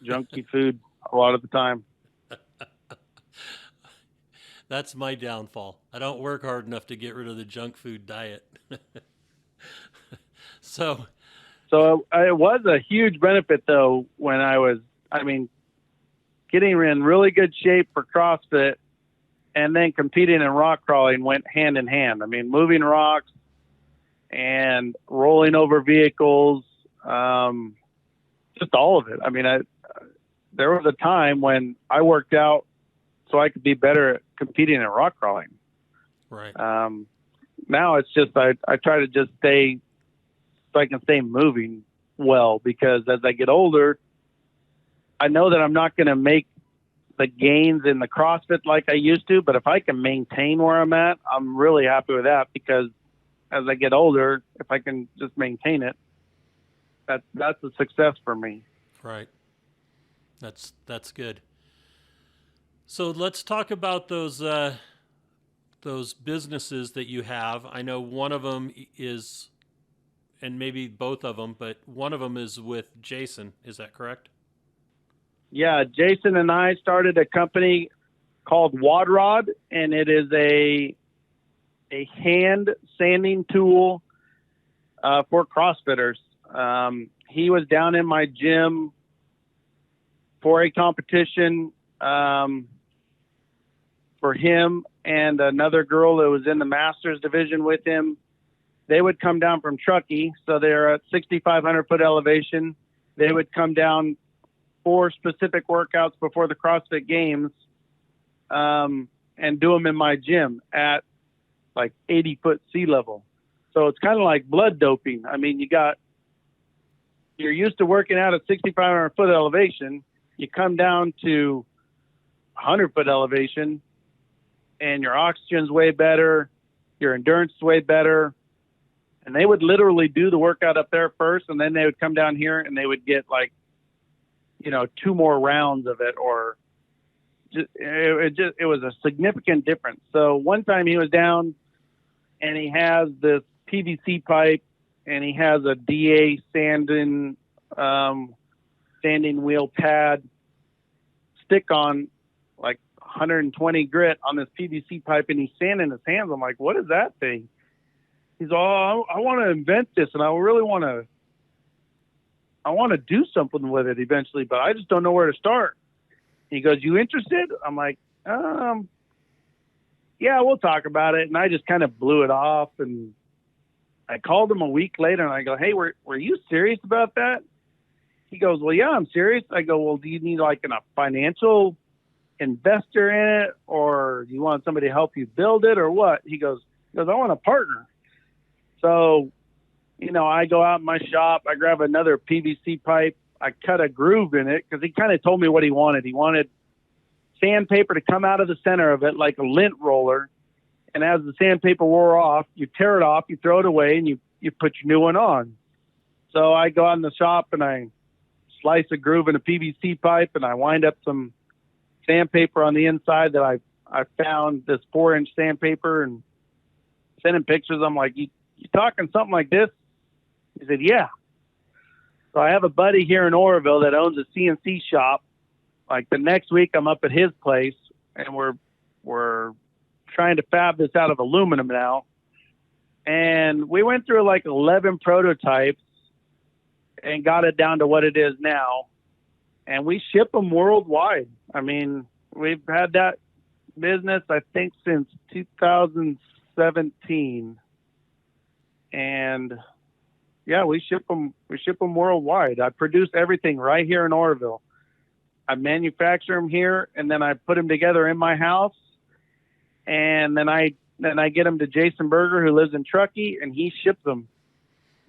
junky food a lot of the time. That's my downfall. I don't work hard enough to get rid of the junk food diet. So it was a huge benefit, though, when getting in really good shape for CrossFit and then competing in rock crawling went hand in hand. I mean, moving rocks and rolling over vehicles, just all of it. I mean, there was a time when I worked out so I could be better at competing in rock crawling. Right. Now it's just I try to just stay so I can stay moving well, because as I get older, I know that I'm not going to make the gains in the CrossFit like I used to, but if I can maintain where I'm at, I'm really happy with that, because as I get older, if I can just maintain it, that's a success for me. Right. That's good. So let's talk about those businesses that you have. I know one of them is, and maybe both of them, but one of them is with Jason. Is that correct? Yeah, Jason and I started a company called Wad Rod, and it is a hand sanding tool for CrossFitters. He was down in my gym for a competition for him and another girl that was in the Masters division with him. They would come down from Truckee, so they're at 6,500 foot elevation. They would come down for specific workouts before the CrossFit Games and do them in my gym at like 80 foot sea level. So it's kind of like blood doping. I mean, you're used to working out at 6,500 foot elevation. You come down to 100 foot elevation and your oxygen's way better, your endurance is way better. And they would literally do the workout up there first, and then they would come down here and they would get like, 2 more rounds of it, or it was a significant difference. So one time he was down and he has this PVC pipe and he has a DA sanding wheel pad stick on like 120 grit on this PVC pipe, and he's sanding his hands. I'm like, what is that thing? He's all, I want to invent this, and I really want to want to do something with it eventually, but I just don't know where to start. He goes, you interested? I'm like, yeah, we'll talk about it. And I just kind of blew it off. And I called him a week later and I go, hey, were you serious about that? He goes, well, yeah, I'm serious. I go, well, do you need like a financial investor in it, or do you want somebody to help you build it, or what? He goes, I want a partner. So, I go out in my shop, I grab another PVC pipe, I cut a groove in it, because he kind of told me what he wanted. He wanted sandpaper to come out of the center of it like a lint roller, and as the sandpaper wore off, you tear it off, you throw it away, and you put your new one on. So I go out in the shop and I slice a groove in a PVC pipe, and I wind up some sandpaper on the inside that I found, this 4-inch sandpaper, and sent him pictures. I'm like, you talking something like this? He said, yeah. So I have a buddy here in Oroville that owns a CNC shop. Like the next week I'm up at his place, and we're trying to fab this out of aluminum now. And we went through like 11 prototypes and got it down to what it is now. And we ship them worldwide. I mean, we've had that business, I think, since 2017. And yeah, we ship them worldwide. I produce everything right here in Oroville. I manufacture them here, and then I put them together in my house. And then I get them to Jason Berger, who lives in Truckee, and he ships them.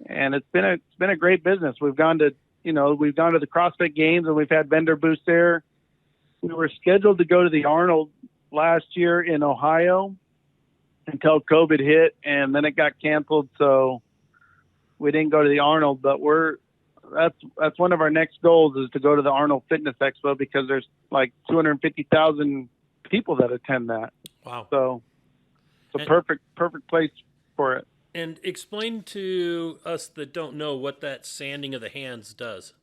And it's been a great business. We've gone to the CrossFit Games, and we've had vendor booths there. We were scheduled to go to the Arnold last year in Ohio until COVID hit, and then it got canceled, so we didn't go to the Arnold. But that's one of our next goals, is to go to the Arnold Fitness Expo, because there's like 250,000 people that attend that. Wow! So it's a perfect place for it. And explain to us that don't know what that sanding of the hands does.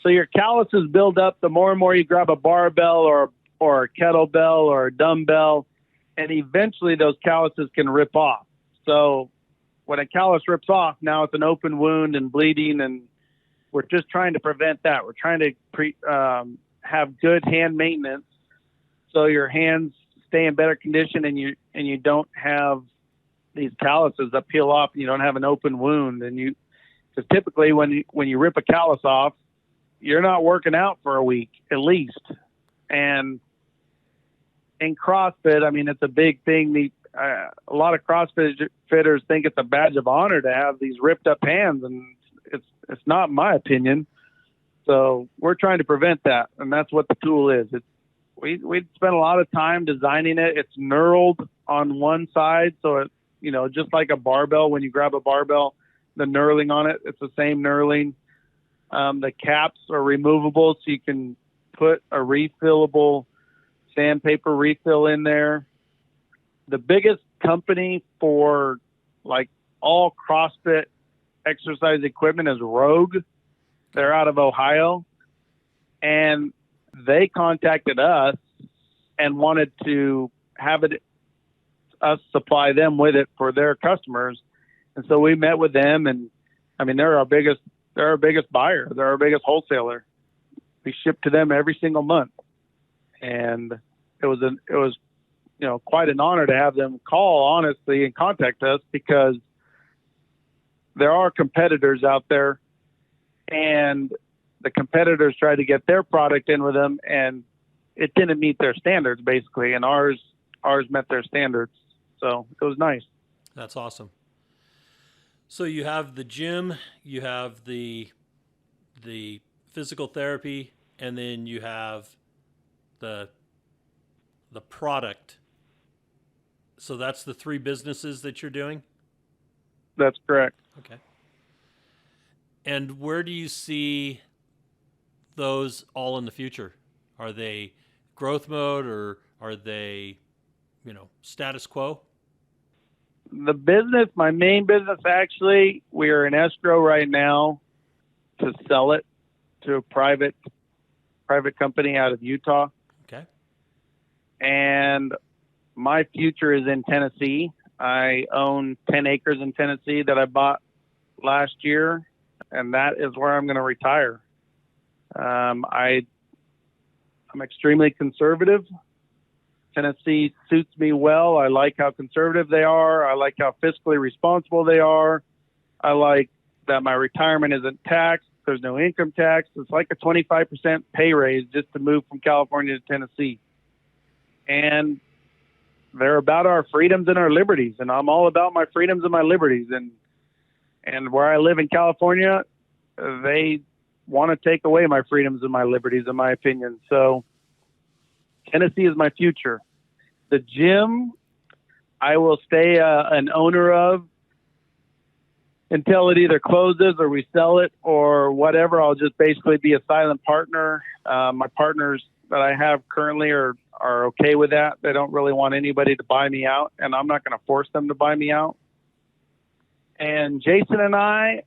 So your calluses build up the more and more you grab a barbell or a kettlebell or a dumbbell, and eventually those calluses can rip off. So when a callus rips off, now it's an open wound and bleeding, and we're just trying to prevent that. We're trying to have good hand maintenance, so your hands stay in better condition, and you don't have these calluses that peel off, and you don't have an open wound. And because typically when you rip a callus off, you're not working out for a week at least. And in CrossFit, I mean, it's a big thing. A lot of CrossFitters think it's a badge of honor to have these ripped up hands, and it's not, in my opinion. So we're trying to prevent that, and that's what the tool is. We spent a lot of time designing it. It's knurled on one side, so it, just like a barbell, when you grab a barbell, the knurling on it, it's the same knurling. The caps are removable, so you can put a refillable sandpaper refill in there. The biggest company for like all CrossFit exercise equipment is Rogue. They're out of Ohio, and they contacted us and wanted to have us supply them with it for their customers. And so we met with them, and I mean, they're our biggest buyer. They're our biggest wholesaler. We ship to them every single month. And it was quite an honor to have them call, honestly, and contact us, because there are competitors out there, and the competitors tried to get their product in with them, and it didn't meet their standards, basically, and ours met their standards. So it was nice. That's awesome. So you have the gym, you have the physical therapy, and then you have the product. So that's the three businesses that you're doing? That's correct. Okay. And where do you see those all in the future? Are they growth mode, or are they, status quo? The business, my main business, actually, we are in escrow right now to sell it to a private company out of Utah. Okay. And my future is in Tennessee. I own 10 acres in Tennessee that I bought last year. and that is where I'm going to retire. I'm extremely conservative. Tennessee suits me well. I like how conservative they are. I like how fiscally responsible they are. I like that my retirement isn't taxed. There's no income tax. It's like a 25% pay raise just to move from California to Tennessee. And they're about our freedoms and our liberties, and I'm all about my freedoms and my liberties. And where I live in California, they want to take away my freedoms and my liberties, in my opinion. So Tennessee is my future. The gym, I will stay an owner of until it either closes or we sell it or whatever. I'll just basically be a silent partner. My partners that I have currently are okay with that. They don't really want anybody to buy me out, and I'm not going to force them to buy me out. And Jason and I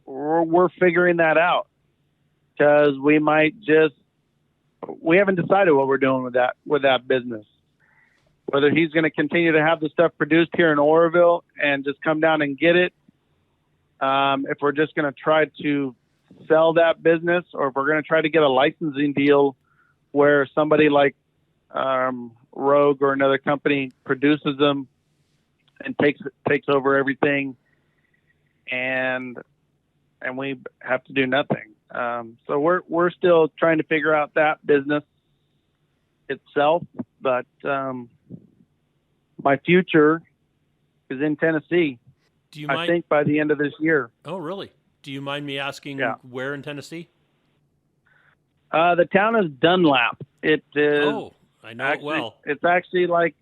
we're figuring that out, because we haven't decided what we're doing with that business. Whether he's going to continue to have the stuff produced here in Oroville and just come down and get it, if we're just going to try to sell that business, or if we're going to try to get a licensing deal where somebody like Rogue or another company produces them and takes over everything, and we have to do nothing. So we're still trying to figure out that business itself, but my future is in Tennessee. Do you mind? I think by the end of this year. Oh, really? Do you mind me asking where in Tennessee? The town is Dunlap. It is. Oh, I know it well. It's actually like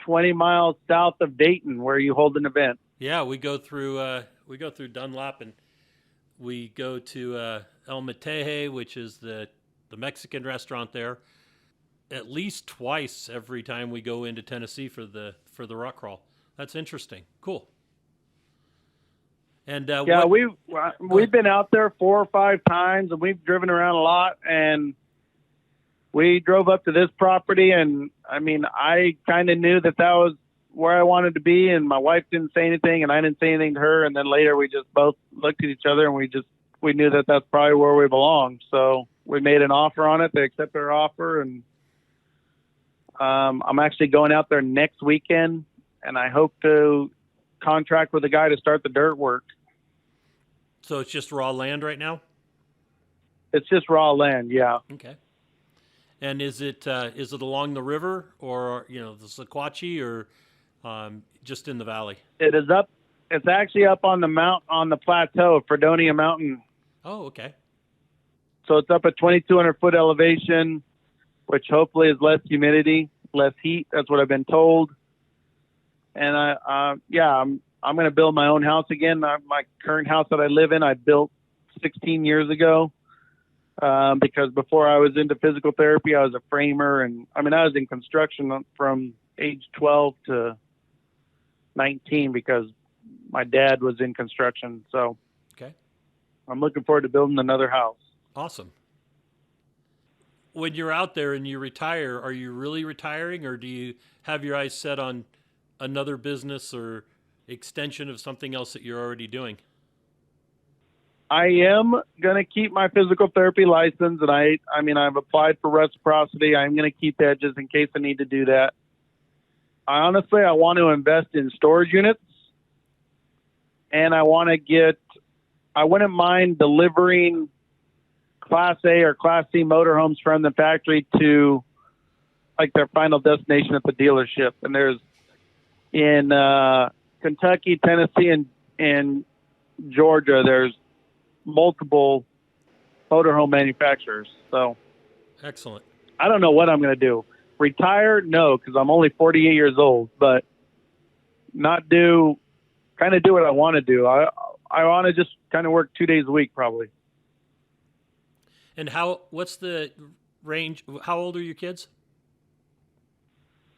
20 miles south of Dayton, where you hold an event. Yeah, we go through Dunlap, and we go to El Mateje, which is the Mexican restaurant there, at least twice every time we go into Tennessee for the rock crawl. That's interesting. Cool. And we've been out there 4 or 5 times, and we've driven around a lot, and we drove up to this property, and I mean, I kind of knew that was where I wanted to be, and my wife didn't say anything, and I didn't say anything to her, and then later we just both looked at each other, and we knew that that's probably where we belong. So we made an offer on it. They accepted our offer, and I'm actually going out there next weekend, and I hope to contract with a guy to start the dirt work. So it's just raw land right now? It's just raw land, yeah. Okay. And is it along the river, or the Sequatchie, or just in the valley? It is up. It's actually up on the plateau of Fredonia Mountain. Oh, okay. So it's up at 2,200 foot elevation, which hopefully is less humidity, less heat. That's what I've been told. And I'm going to build my own house again. My current house that I live in, I built 16 years ago. Because before I was into physical therapy, I was a framer, and I was in construction from age 12 to 19 because my dad was in construction. So okay, I'm looking forward to building another house. Awesome. When you're out there and you retire, are you really retiring, or do you have your eyes set on another business or extension of something else that you're already doing? I am going to keep my physical therapy license, and I've applied for reciprocity. I'm going to keep that just in case I need to do that. I want to invest in storage units, and I wouldn't mind delivering Class A or Class C motorhomes from the factory to like their final destination at the dealership. And there's in Kentucky, Tennessee, and Georgia, there's multiple motorhome manufacturers. So excellent. I don't know what I'm going to do. Retire? No, because I'm only 48 years old, but do what I want to do. I want to just kind of work 2 days a week, probably. And what's the range? How old are your kids?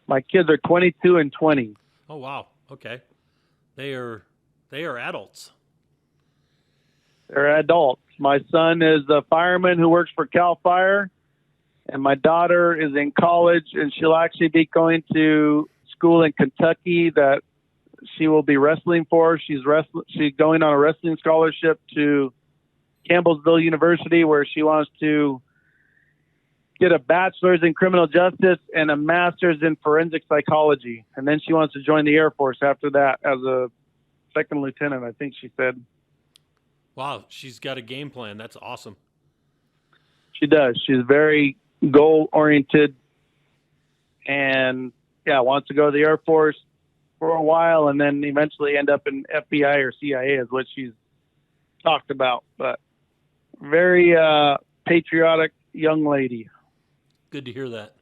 My kids are 22 and 20. Oh, wow. Okay. They are adults. They're adults. My son is a fireman who works for CAL FIRE, and my daughter is in college, and she'll actually be going to school in Kentucky that she will be wrestling for. She's going on a wrestling scholarship to Campbellsville University, where she wants to get a bachelor's in criminal justice and a master's in forensic psychology. And then she wants to join the Air Force after that as a second lieutenant, I think she said. Wow, she's got a game plan. That's awesome. She does. She's very goal-oriented and, wants to go to the Air Force for a while and then eventually end up in FBI or CIA is what she's talked about. But very patriotic young lady. Good to hear that.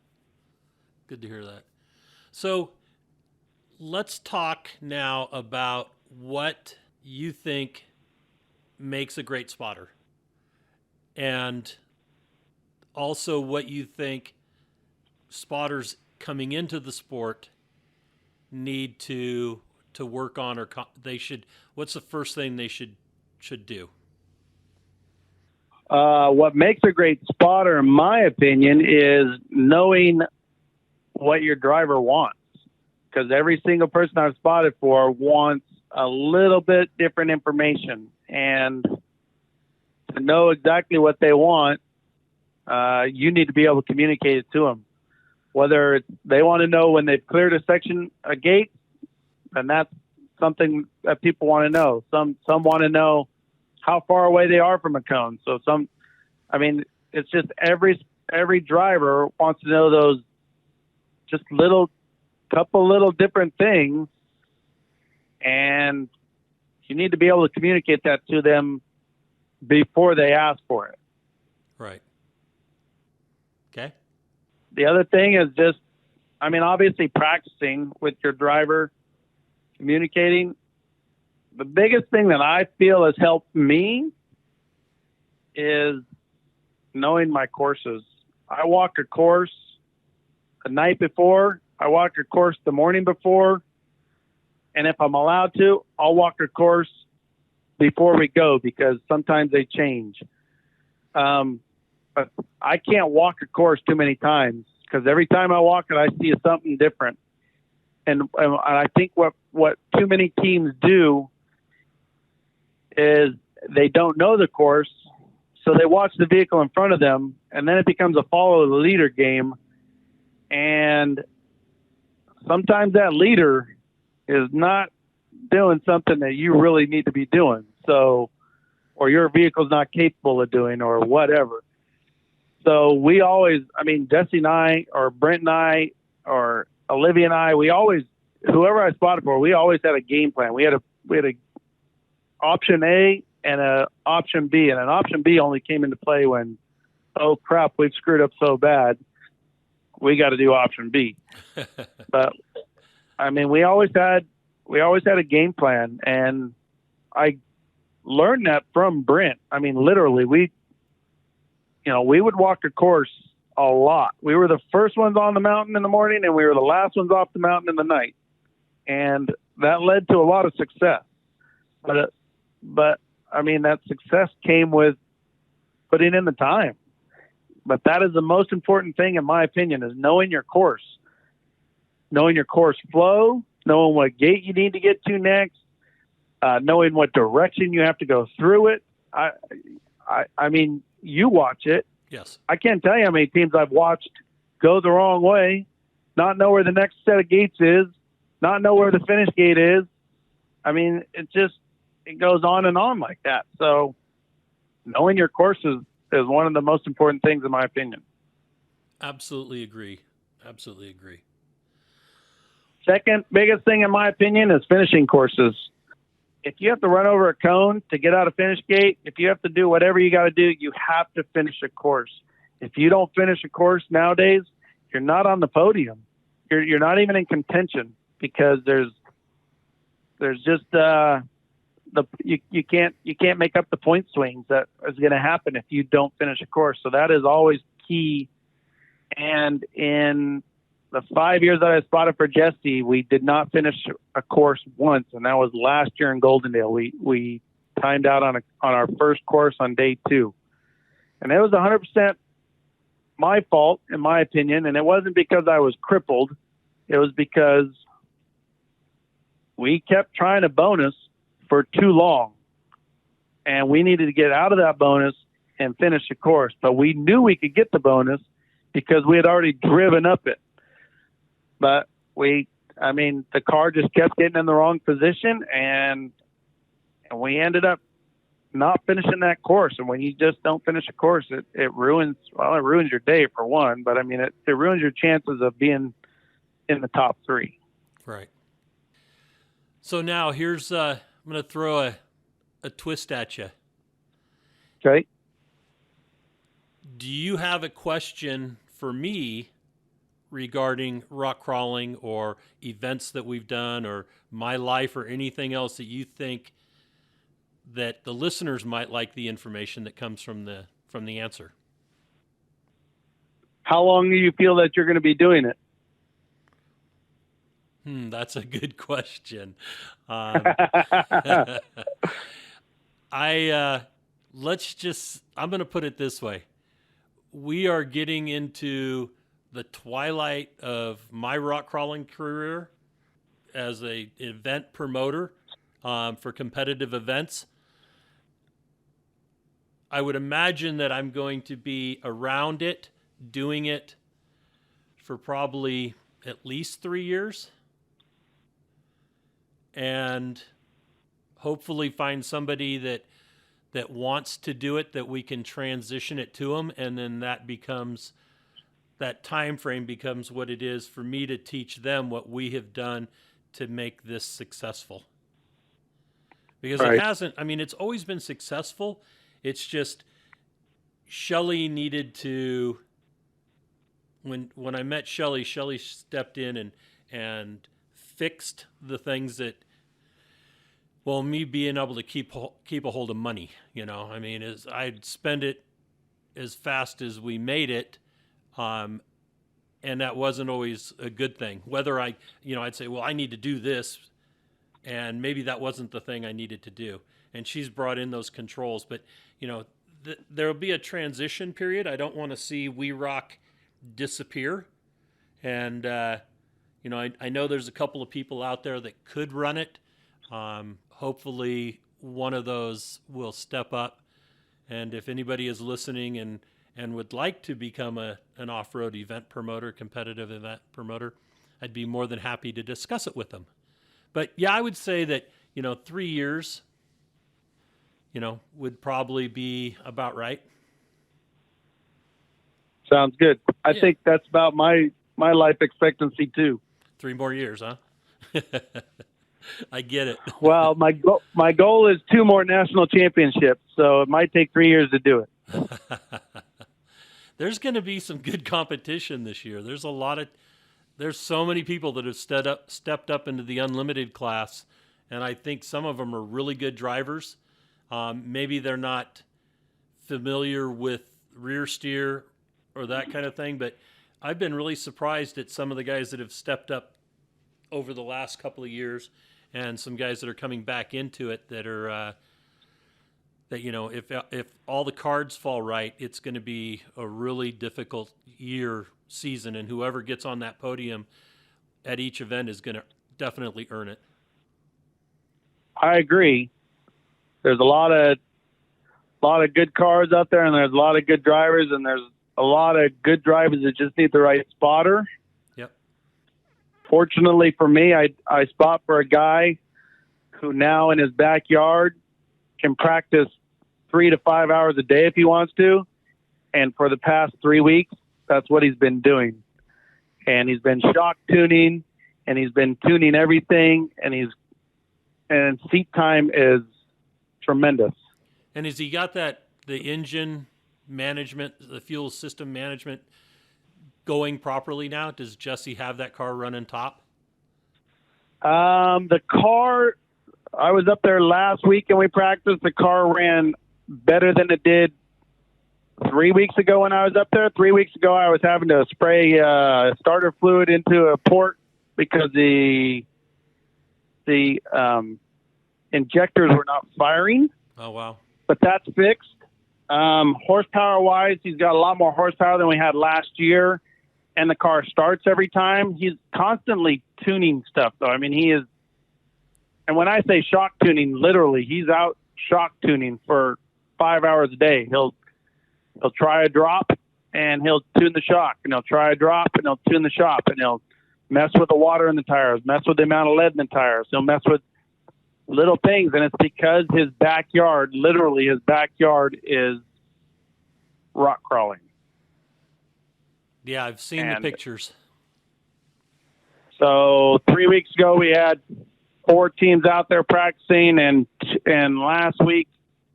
Good to hear that. So let's talk now about what you think makes a great spotter, and also what you think spotters coming into the sport need to work on, or what's the first thing they should do? What makes a great spotter, in my opinion, is knowing what your driver wants, because every single person I've spotted for wants a little bit different information, and to know exactly what they want, you need to be able to communicate it to them. Whether they want to know when they've cleared a gate, and that's something that people want to know. Some want to know how far away they are from a cone. So it's just every driver wants to know those just couple little different things, and you need to be able to communicate that to them before they ask for it. Right. Okay. The other thing is just, obviously practicing with your driver, communicating. The biggest thing that I feel has helped me is knowing my courses. I walk a course the night before. I walk a course the morning before. And if I'm allowed to, I'll walk a course before we go, because sometimes they change. But I can't walk a course too many times, because every time I walk it, I see something different. And I think what too many teams do is they don't know the course, so they watch the vehicle in front of them, and then it becomes a follow the leader game. And sometimes that leader is not doing something that you really need to be doing. So, or your vehicle's not capable of doing, or whatever. So we always, Jesse and I, or Brent and I, or Olivia and I, whoever I spotted for, we always had a game plan. We had a option A and a option B, and an option B only came into play when, oh crap, we've screwed up so bad, we got to do option B. But we always had a game plan, and I learned that from Brent. Literally, we would walk a course a lot. We were the first ones on the mountain in the morning, and we were the last ones off the mountain in the night. And that led to a lot of success. But that success came with putting in the time. But that is the most important thing, in my opinion, is knowing your course. Knowing your course flow, knowing what gate you need to get to next, knowing what direction you have to go through it. You watch it. Yes. I can't tell you how many teams I've watched go the wrong way, not know where the next set of gates is, not know where the finish gate is. It goes on and on like that. So knowing your course is one of the most important things, in my opinion. Absolutely agree. Second biggest thing, in my opinion, is finishing courses. If you have to run over a cone to get out of finish gate, if you have to do whatever you got to do, you have to finish a course. If you don't finish a course nowadays, you're not on the podium. You're not even in contention, because there's just you can't make up the point swings that is going to happen if you don't finish a course. So that is always key. And in the 5 years that I spotted for Jesse, we did not finish a course once, and that was last year in Goldendale. We timed out on our first course on day 2, and it was 100% my fault, in my opinion. And it wasn't because I was crippled; it was because we kept trying to bonus for too long, and we needed to get out of that bonus and finish the course. But we knew we could get the bonus because we had already driven up it. But the car just kept getting in the wrong position, and we ended up not finishing that course. And when you just don't finish a course, it ruins your day for one, but it ruins your chances of being in the top three. Right. So now here's, I'm going to throw a twist at you. Okay. Do you have a question for me regarding rock crawling or events that we've done or my life or anything else that you think that the listeners might like the information that comes from the answer? How long do you feel that you're going to be doing it? That's a good question. I'm going to put it this way. We are getting into the twilight of my rock crawling career as a event promoter for competitive events. I would imagine that I'm going to be around it, doing it for probably at least 3 years, and hopefully find somebody that wants to do it, that we can transition it to them, and then that time frame becomes what it is for me to teach them what we have done to make this successful. Because right. It hasn't, it's always been successful. It's just Shelly needed to, when I met Shelly stepped in and fixed the things that, me being able to keep a hold of money, I'd spend it as fast as we made it, and that wasn't always a good thing. Whether I'd say, I need to do this, and maybe that wasn't the thing I needed to do. And she's brought in those controls, but there'll be a transition period. I don't want to see We Rock disappear, and I know there's a couple of people out there that could run it. Hopefully one of those will step up. And if anybody is listening and would like to become an off-road event promoter, competitive event promoter, I'd be more than happy to discuss it with them. But yeah, I would say that, 3 years, would probably be about right. Sounds good. I think that's about my life expectancy too. 3 more years, huh? I get it. Well, my goal is 2 more national championships, so it might take 3 years to do it. There's going to be some good competition this year. There's so many people that have stepped up into the unlimited class, and I think some of them are really good drivers. Maybe they're not familiar with rear steer or that kind of thing, but I've been really surprised at some of the guys that have stepped up over the last couple of years, and some guys that are coming back into it that are if all the cards fall right, it's going to be a really difficult season, and whoever gets on that podium at each event is going to definitely earn it. I agree. There's a lot of good cars out there, and there's a lot of good drivers, and there's a lot of good drivers that just need the right spotter. Yep. Fortunately for me, I spot for a guy who now in his backyard can practice 3 to 5 hours a day if he wants to. And for the past 3 weeks, that's what he's been doing. And he's been shock tuning, and he's been tuning everything, and seat time is tremendous. And has he got the engine management, the fuel system management going properly now? Does Jesse have that car running top? The car, I was up there last week and we practiced. The car ran better than it did 3 weeks ago when I was up there. 3 weeks ago, I was having to spray starter fluid into a port because the injectors were not firing. Oh, wow. But that's fixed. Horsepower-wise, he's got a lot more horsepower than we had last year, and the car starts every time. He's constantly tuning stuff, though. I mean, And when I say shock tuning, literally, he's out shock tuning for 5 hours a day. He'll try a drop and he'll tune the shock, and he'll try a drop and he'll tune the shock, and he'll mess with the water in the tires, mess with the amount of lead in the tires. He'll mess with little things, and it's because his backyard, literally his backyard, is rock crawling. Yeah, I've seen the pictures. So 3 weeks ago we had 4 teams out there practicing, and last week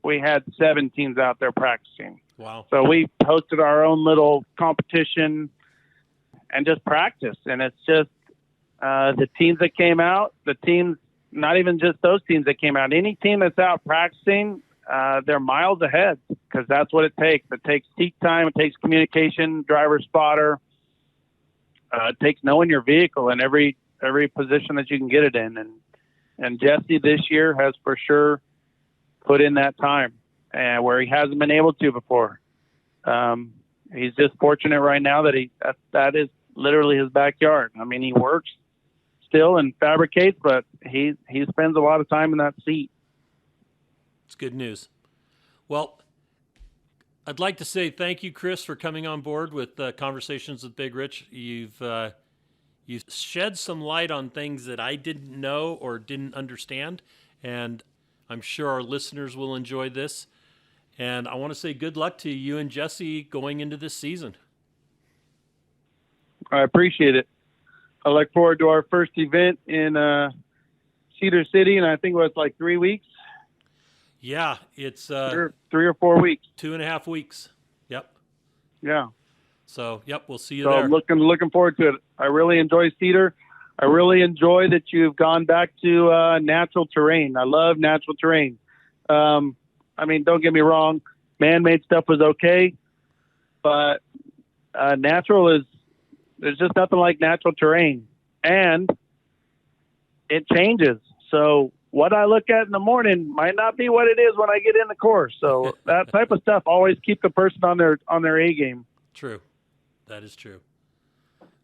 we had 7 teams out there practicing. Wow. So we hosted our own little competition and just practiced. And it's just the teams that came out, the teams, not even just those teams that came out, any team that's out practicing, they're miles ahead, because that's what it takes. It takes seat time. It takes communication, driver spotter. It takes knowing your vehicle in every position that you can get it in. And Jesse this year has for sure put in that time, and where he hasn't been able to before. He's just fortunate right now that is literally his backyard. I mean, he works still and fabricates, but he spends a lot of time in that seat. It's good news. Well, I'd like to say thank you, Chris, for coming on board with Conversations with Big Rich. You've shed some light on things that I didn't know or didn't understand, and I'm sure our listeners will enjoy this. And I want to say good luck to you and Jesse going into this season. I appreciate it. I look forward to our first event in Cedar City, and I think it was like 3 weeks. Yeah, it's 3 or 4 weeks. 2.5 weeks. Yep. Yeah. So, yep, we'll see you so there. I'm looking forward to it. I really enjoy Cedar. I really enjoy that you've gone back to natural terrain. I love natural terrain. I mean, don't get me wrong, man-made stuff was okay, but natural is, there's just nothing like natural terrain, and it changes. So what I look at in the morning might not be what it is when I get in the course. So that type of stuff always keep the person on their A game. True. That is true.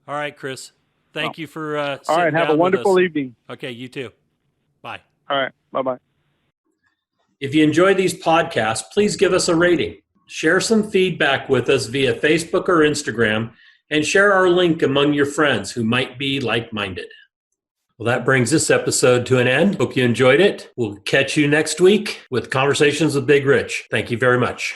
All right, Chris. Thank you for all right, have a wonderful evening. Okay, you too. Bye. All right, bye-bye. If you enjoy these podcasts, please give us a rating. Share some feedback with us via Facebook or Instagram, and share our link among your friends who might be like-minded. Well, that brings this episode to an end. Hope you enjoyed it. We'll catch you next week with Conversations with Big Rich. Thank you very much.